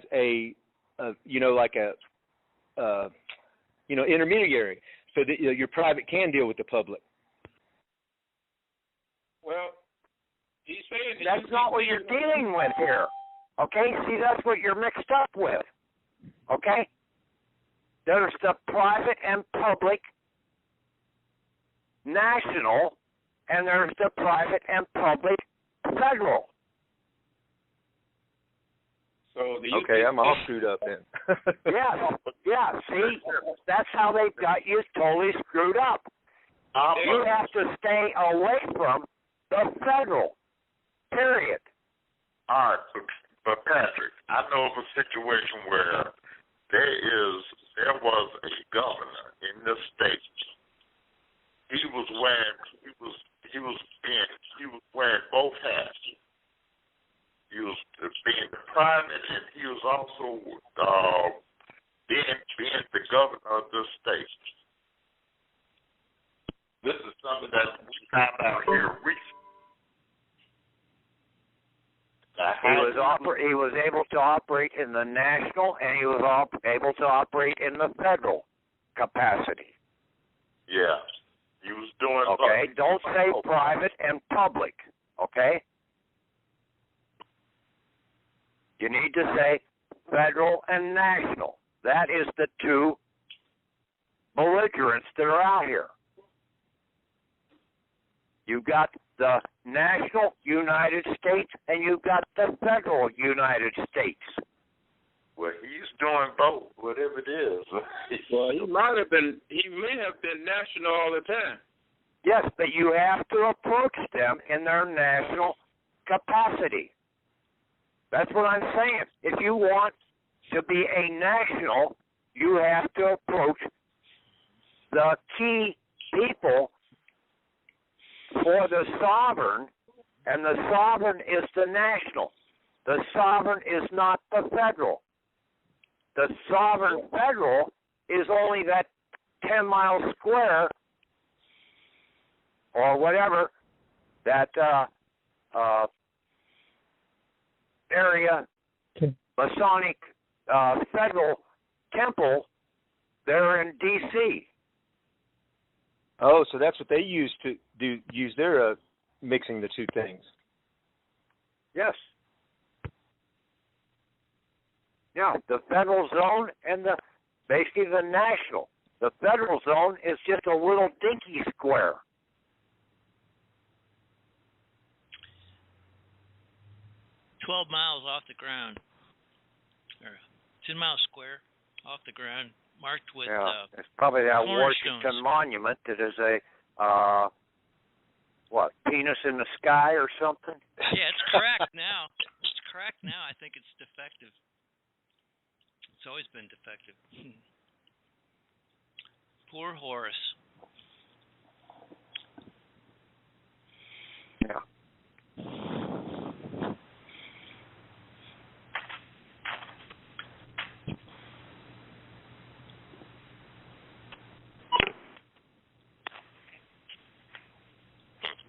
S12: intermediary, so that your private can deal with the public.
S7: Well, he's saying
S5: that's not what you're dealing with here. Okay? See, that's what you're mixed up with. Okay? There's the private and public national, and there's the private and public federal.
S7: So
S12: okay, I'm all screwed up then.
S5: Yeah, see, that's how they've got you totally screwed up. You have to stay away from the federal, period.
S6: All right, but Patrick, I know of a situation where there was a governor in this state, he was wearing both hats. He was being the private, and he was also being the governor of this state. This is something that we found out here recently.
S5: He was able to operate in the national, and he was able to operate in the federal capacity.
S6: Yeah, he was doing.
S5: Okay, don't say private and public. Okay, you need to say federal and national. That is the two belligerents that are out here. You've got the national United States, and you've got the federal United States.
S6: Well, he's doing both, whatever it is.
S7: Well, he may have been national all the time.
S5: Yes, but you have to approach them in their national capacity. That's what I'm saying. If you want to be a national, you have to approach the key people for the sovereign, and the sovereign is the national. The sovereign is not the federal. The sovereign federal is only that 10-mile square or whatever, that area, Masonic federal temple there in D.C.
S12: Oh, so that's what they use to use their mixing the two things.
S5: Yes. Yeah, the federal zone and basically the national. The federal zone is just a little dinky square.
S13: $12 miles off the ground, or 10-mile square off the ground, marked with
S5: it's probably that
S13: cornerstones.
S5: Washington Monument that is a penis in the sky or something.
S13: Yeah, it's cracked now. It's cracked now. I think it's defective. It's always been defective. Poor Horace.
S5: Yeah.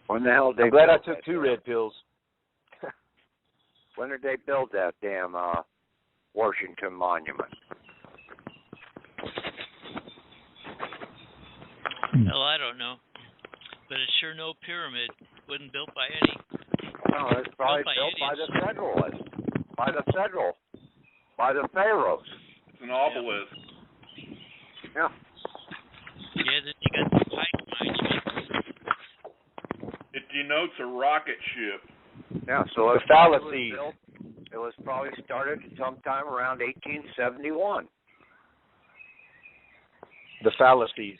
S5: When the hell did they
S12: I'm glad I
S5: build
S12: took
S5: that
S12: 2 red pills.
S5: When did they build that damn Washington Monument?
S13: Hell, I don't know. But it's sure no pyramid. Wasn't built by any.
S5: No, it's probably built by the Federalists. By the Pharaohs.
S10: It's an obelisk.
S5: Yeah.
S13: Yeah, then you got the pike mines.
S10: It denotes a rocket ship.
S5: Yeah, so
S12: The fallacies.
S5: It was probably started sometime around 1871.
S12: The fallacies.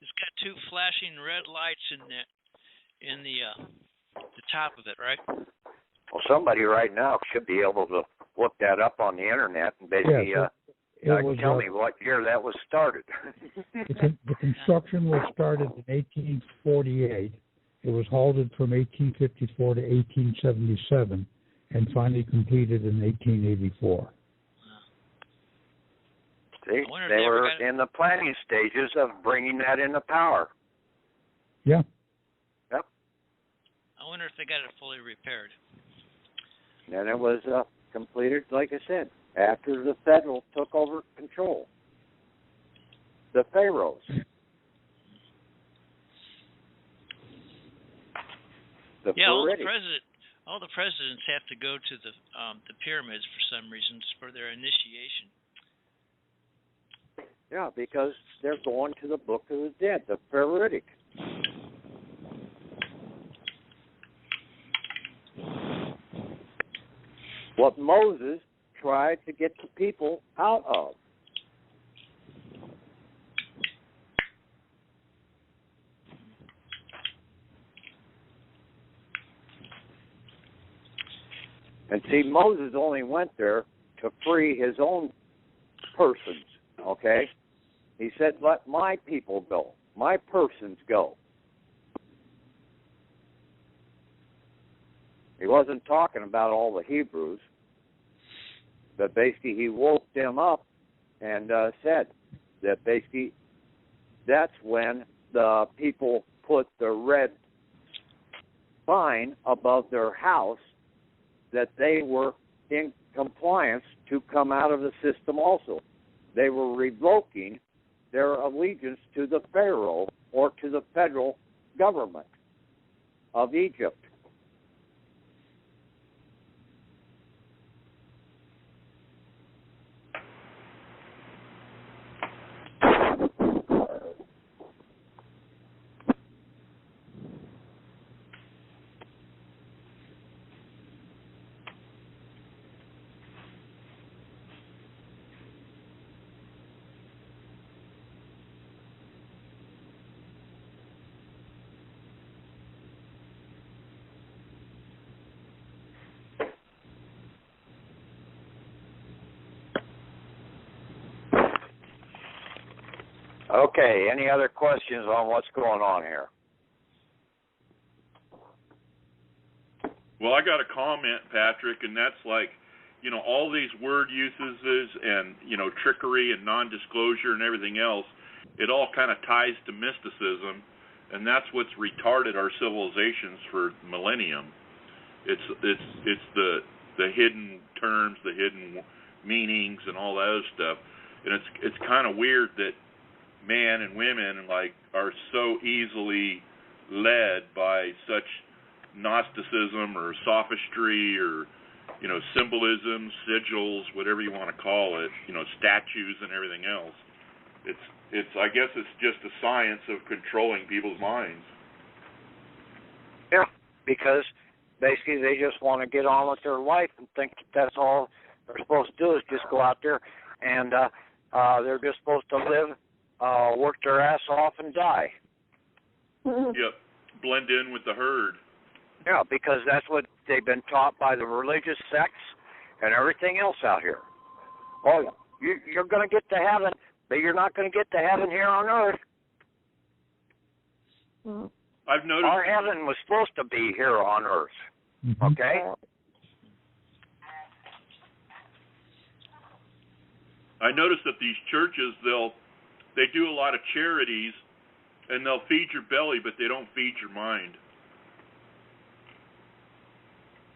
S13: It's got 2 flashing red lights in the top of it, right?
S5: Well, somebody right now should be able to look that up on the internet and basically tell me what year that was started.
S8: The construction was started in 1848. It was halted from 1854 to 1877 and finally completed in 1884.
S5: See, they were in the planning stages of bringing that into power.
S8: Yeah.
S5: Yep.
S13: I wonder if they got it fully repaired.
S5: And it was completed, like I said, after the Federal took over control. The Pharaohs.
S13: All the presidents have to go to the pyramids for some reasons for their initiation.
S5: Yeah, because they're going to the Book of the Dead, the Pharaohic. What Moses tried to get the people out of. And see, Moses only went there to free his own persons, okay? He said, let my people go, my persons go. He wasn't talking about all the Hebrews, but basically he woke them up and said that basically that's when the people put the red sign above their house that they were in compliance to come out of the system also. They were revoking their allegiance to the Pharaoh or to the federal government of Egypt. Okay, any other questions on what's going on here?
S10: Well, I got a comment, Patrick, and that's like, you know, all these word usages and, you know, trickery and non-disclosure and everything else, it all kind of ties to mysticism, and that's what's retarded our civilizations for millennium. It's the hidden terms, the hidden meanings, and all that other stuff, and it's kind of weird that men and women like are so easily led by such Gnosticism or sophistry or, you know, symbolism, sigils, whatever you want to call it, you know, statues and everything else. It's I guess it's just a science of controlling people's minds.
S5: Yeah, because basically they just want to get on with their life and think that's all they're supposed to do is just go out there and they're just supposed to live, work their ass off and die.
S10: Yep, blend in with the herd.
S5: Yeah, because that's what they've been taught by the religious sects and everything else out here. Oh, you're going to get to heaven, but you're not going to get to heaven here on earth.
S10: I've noticed
S5: our heaven was supposed to be here on earth. Okay?
S10: I noticed that these churches, they do a lot of charities, and they'll feed your belly, but they don't feed your mind.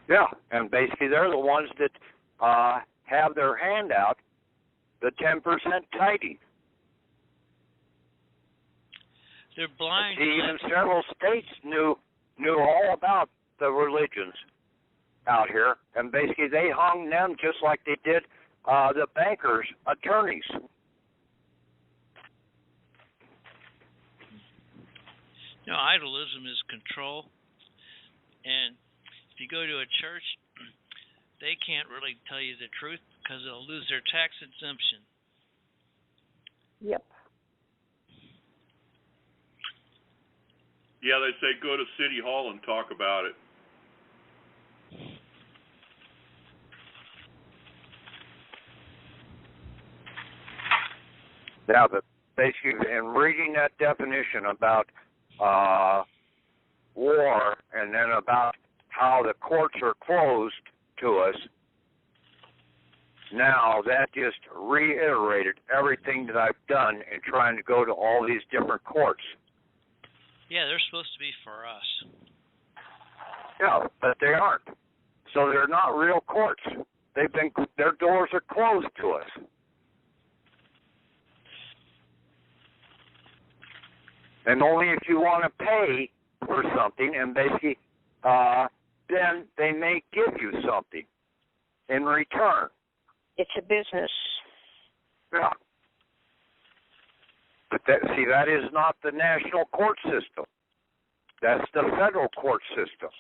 S5: Yeah, and basically they're the ones that have their hand out, the 10% tithing.
S13: They're blind.
S5: See, even several states knew all about the religions out here, and basically they hung them just like they did the bankers' attorneys.
S13: You know, idolism is control, and if you go to a church, they can't really tell you the truth because they'll lose their tax exemption.
S11: Yep.
S10: Yeah, they say go to City Hall and talk about it.
S5: Now, basically, in reading that definition about war and then about how the courts are closed to us, now that just reiterated everything that I've done in trying to go to all these different courts.
S13: Yeah, they're supposed to be for us.
S5: Yeah, but they aren't. So they're not real courts. Their doors are closed to us. And only if you want to pay for something, and basically, then they may give you something in return.
S11: It's a business.
S5: Yeah. But that is not the national court system. That's the federal court system.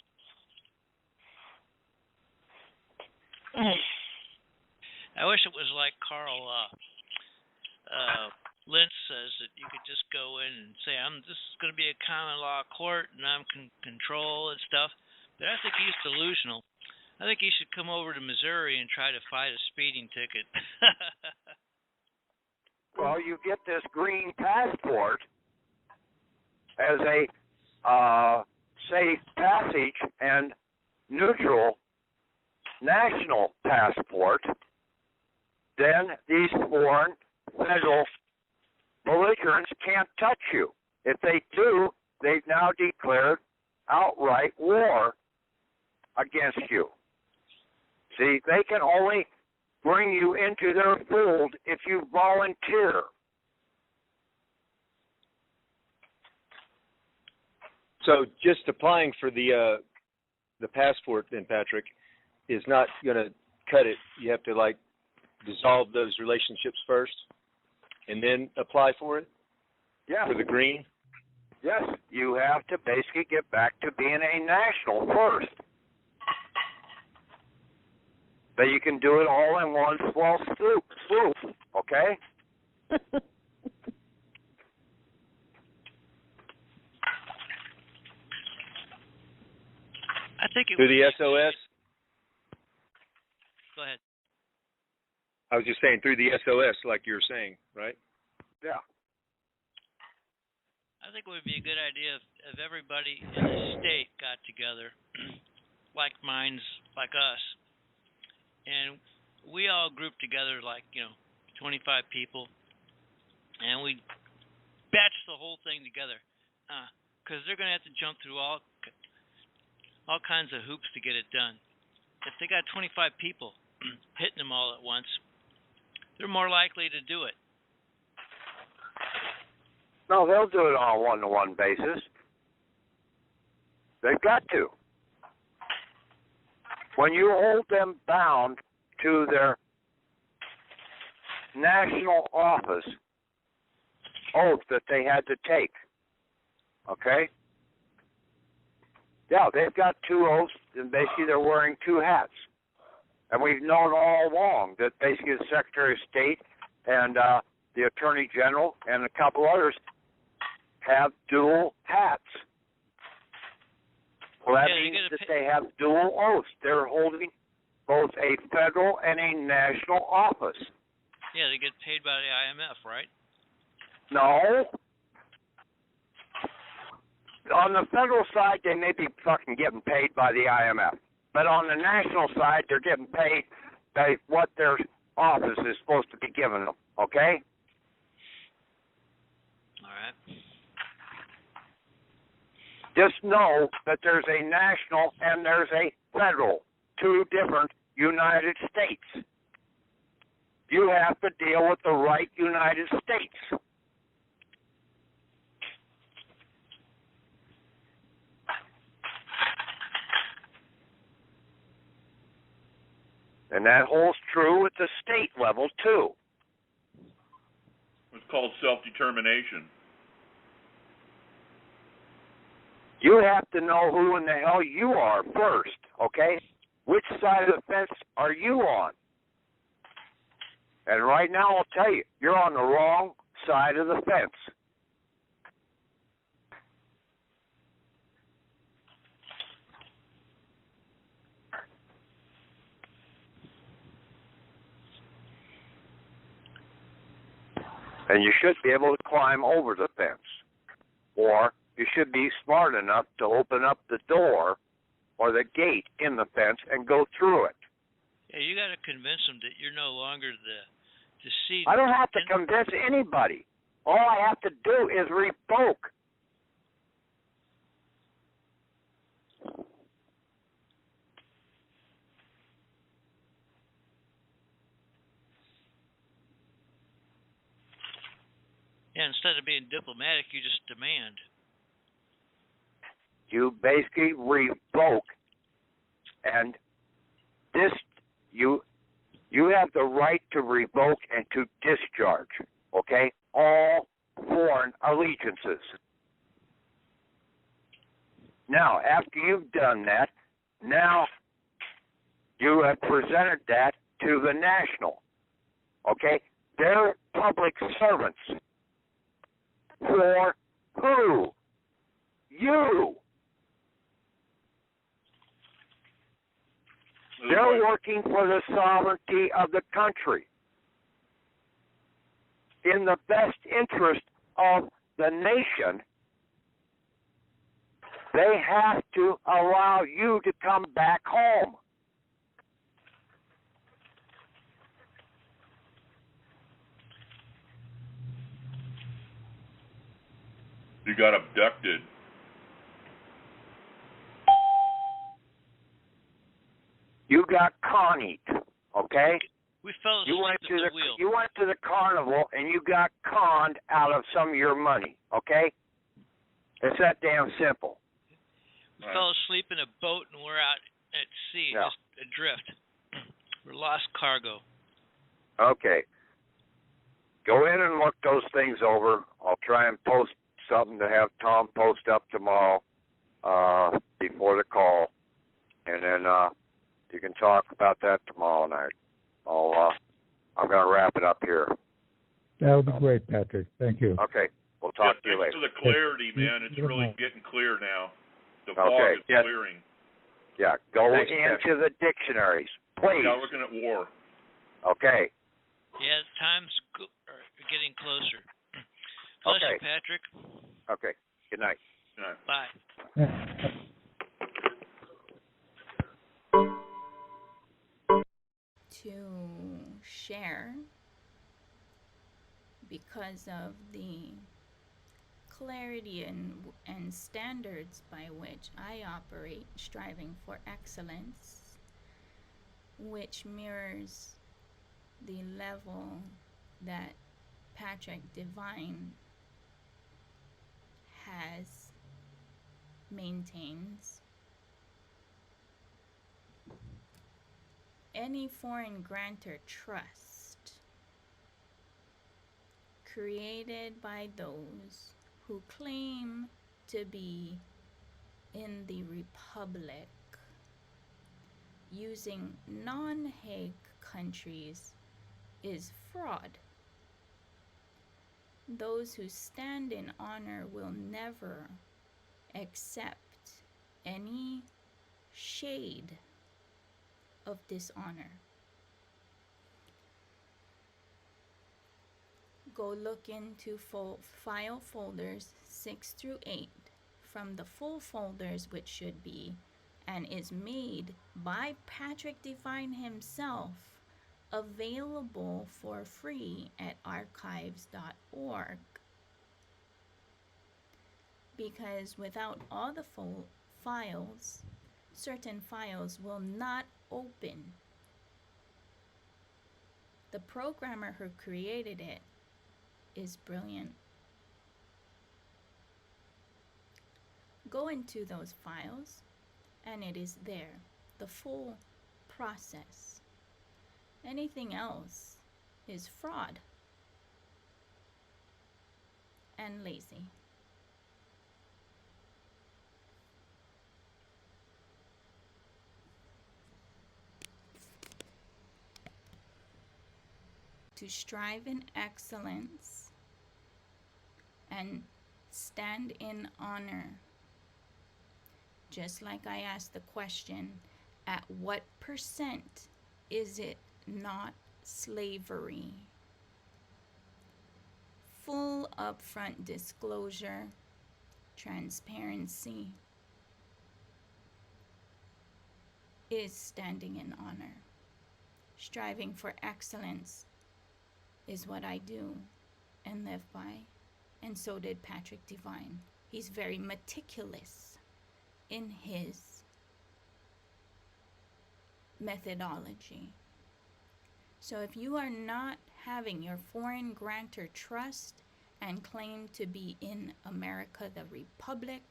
S13: I wish it was like Carl Lentz says, that you could just go in and say, this is going to be a common law court and I'm control and stuff. But I think he's delusional. I think he should come over to Missouri and try to fight a speeding ticket.
S5: Well, you get this green passport as a safe passage and neutral national passport, then these foreign federal belligerents can't touch you. If they do, they've now declared outright war against you. See, they can only bring you into their fold if you volunteer.
S12: So just applying for the passport, then, Patrick, is not going to cut it. You have to like dissolve those relationships first, and then apply for it.
S5: Yeah.
S12: For the green.
S5: Yes, you have to basically get back to being a national first. But you can do it all in one swell swoop, okay?
S13: I think it
S12: through the SOS.
S13: Go ahead.
S12: I was just saying through the SOS, like you were saying, right?
S5: Yeah.
S13: I think it would be a good idea if everybody in the state got together, like minds like us, and we all grouped together like, 25 people, and we batch the whole thing together, because they're going to have to jump through all kinds of hoops to get it done. If they got 25 people hitting them all at once, they're more likely to do it.
S5: No, they'll do it on a one-to-one basis. They've got to. When you hold them bound to their national office oath that they had to take, okay? Yeah, they've got two oaths, and basically they're wearing two hats. And we've known all along that basically the Secretary of State and the Attorney General and a couple others have dual hats. Well, that means that they have dual oaths. They're holding both a federal and a national office.
S13: Yeah, they get paid by the IMF, right?
S5: No. On the federal side, they may be fucking getting paid by the IMF. But on the national side, they're getting paid by what their office is supposed to be giving them, okay?
S13: All right.
S5: Just know that there's a national and there's a federal, two different United States. You have to deal with the right United States. And that holds true at the state level, too.
S10: It's called self-determination.
S5: You have to know who in the hell you are first, okay? Which side of the fence are you on? And right now, I'll tell you, you're on the wrong side of the fence. And you should be able to climb over the fence. Or you should be smart enough to open up the door or the gate in the fence and go through it.
S13: Yeah, you got to convince them that you're no longer the seed.
S5: I don't have to convince anybody. All I have to do is revoke.
S13: Yeah, instead of being diplomatic, you just demand.
S5: You basically revoke, and this you have the right to revoke and to discharge, okay, all foreign allegiances. Now, after you've done that, now you have presented that to the national, okay? They're public servants. For who? You. They're working for the sovereignty of the country. in the best interest of the nation, they have to allow you to come back home.
S10: You got abducted.
S5: You got connied, okay?
S13: We fell
S5: You
S13: asleep
S5: went
S13: at
S5: to
S13: the
S5: the
S13: wheel.
S5: you went to the carnival and you got conned out of some of your money, okay? It's that damn simple.
S13: We fell asleep in a boat and we're out at sea,
S5: Yeah.
S13: just adrift. We're lost cargo.
S5: Okay. Go in and look those things over. I'll try and post something to have Tom post up tomorrow before the call, and then you can talk about that tomorrow night. I'm going to wrap it up here.
S8: That would be great, Patrick. Thank you.
S5: Okay. We'll talk to you
S10: Thanks
S5: later.
S10: for the clarity, man. It's really getting clear now. The fog
S5: Okay.
S10: is clearing.
S5: Yeah. Go
S12: Thanks,
S5: into the dictionaries, please.
S10: Yeah, looking at war.
S5: Okay.
S13: Yeah, time's are getting closer. Bless
S5: Okay.
S13: you, Patrick.
S5: Okay. Good night.
S10: Good night.
S13: Bye.
S2: To share, because of the clarity and standards by which I operate, striving for excellence, which mirrors the level that Patrick Divine maintains. Any foreign grantor trust created by those who claim to be in the Republic using non-Hague countries is fraud. Those who stand in honor will never accept any shade of dishonor. Go look into file folders 6 through 8 from the full folders, which should be and is made by Patrick Divine himself, available for free at archives.org. Because without all the full files, certain files will not open. The programmer who created it is brilliant. Go into those files and it is there, the full process. Anything else is fraud and lazy. To strive in excellence and stand in honor. Just like I asked the question, at what percent is it not slavery? Full upfront disclosure, transparency is standing in honor. Striving for excellence is what I do and live by, and so did Patrick Divine. He's very meticulous in his methodology. So if you are not having your foreign grantor trust and claim to be in America, the Republic,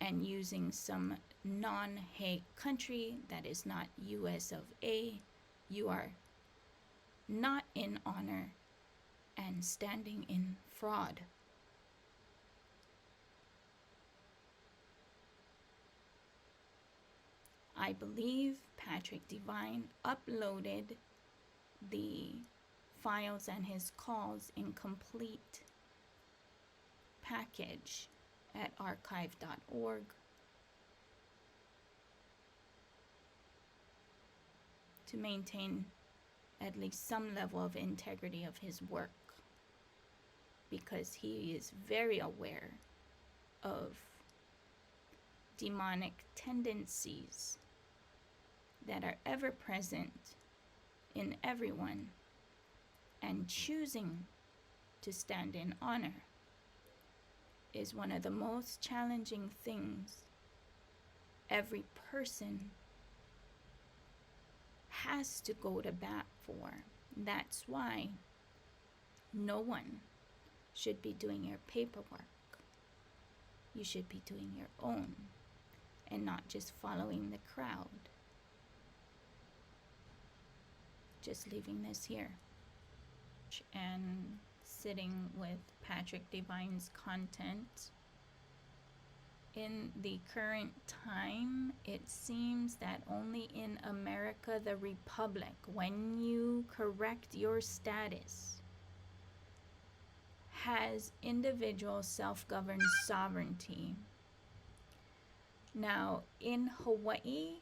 S2: and using some non-Hague country that is not US of A, you are not in honor and standing in fraud. I believe Patrick Divine uploaded the files and his calls in complete package at archive.org. To maintain at least some level of integrity of his work, because he is very aware of demonic tendencies that are ever present in everyone, and choosing to stand in honor is one of the most challenging things every person has to go to bat for. That's why no one should be doing your paperwork. You should be doing your own and not just following the crowd. Just leaving this here and sitting with Patrick Divine's content. In the current time, it seems that only in America, the Republic, when you correct your status, has individual self-governed sovereignty. Now, in Hawaii,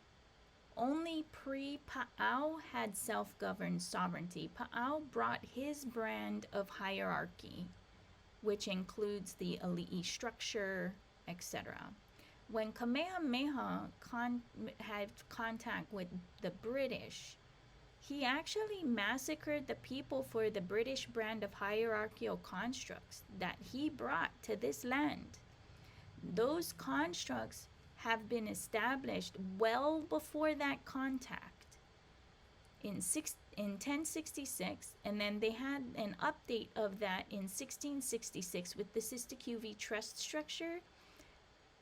S2: only pre-Pa'au had self-governed sovereignty. Pa'au brought his brand of hierarchy, which includes the ali'i structure, etc. When Kamehameha had contact with the British, he actually massacred the people for the British brand of hierarchical constructs that he brought to this land. Those constructs have been established well before that contact in 1066, and then they had an update of that in 1666 with the Sister QV trust structure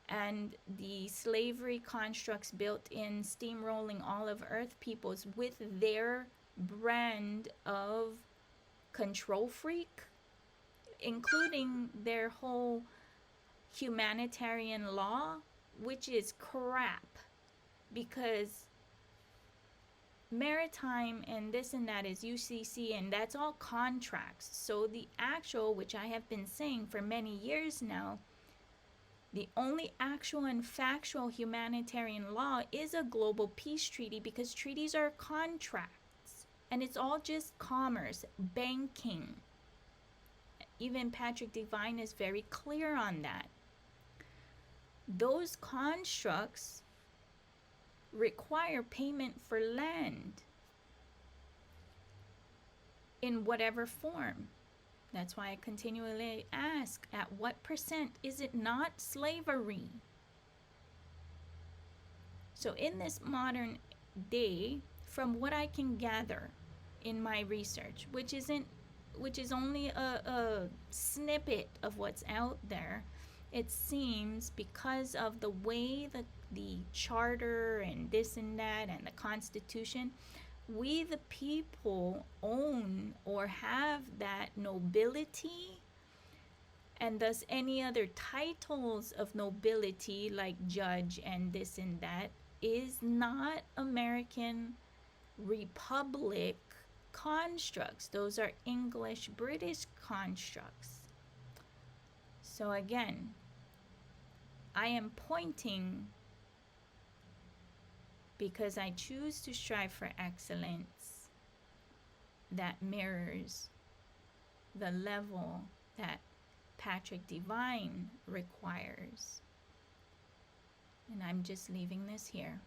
S2: and the slavery constructs built in steamrolling all of Earth peoples with their brand of control freak, including their whole humanitarian law, which is crap, because maritime and this and that is UCC, and that's all contracts. So the actual, which I have been saying for many years now, the only actual and factual humanitarian law is a global peace treaty, because treaties are contracts and it's all just commerce, banking. Even Patrick Divine is very clear on that. Those constructs require payment for land in whatever form. That's why I continually ask, at what percent is it not slavery? So in this modern day, from what I can gather in my research, which is only a snippet of what's out there, it seems because of the way that the charter and this and that and the Constitution, we the people own or have that nobility, and thus any other titles of nobility like judge and this and that is not American Republic constructs. Those are English British constructs. So again, I am pointing because I choose to strive for excellence that mirrors the level that Patrick Divine requires. And I'm just leaving this here.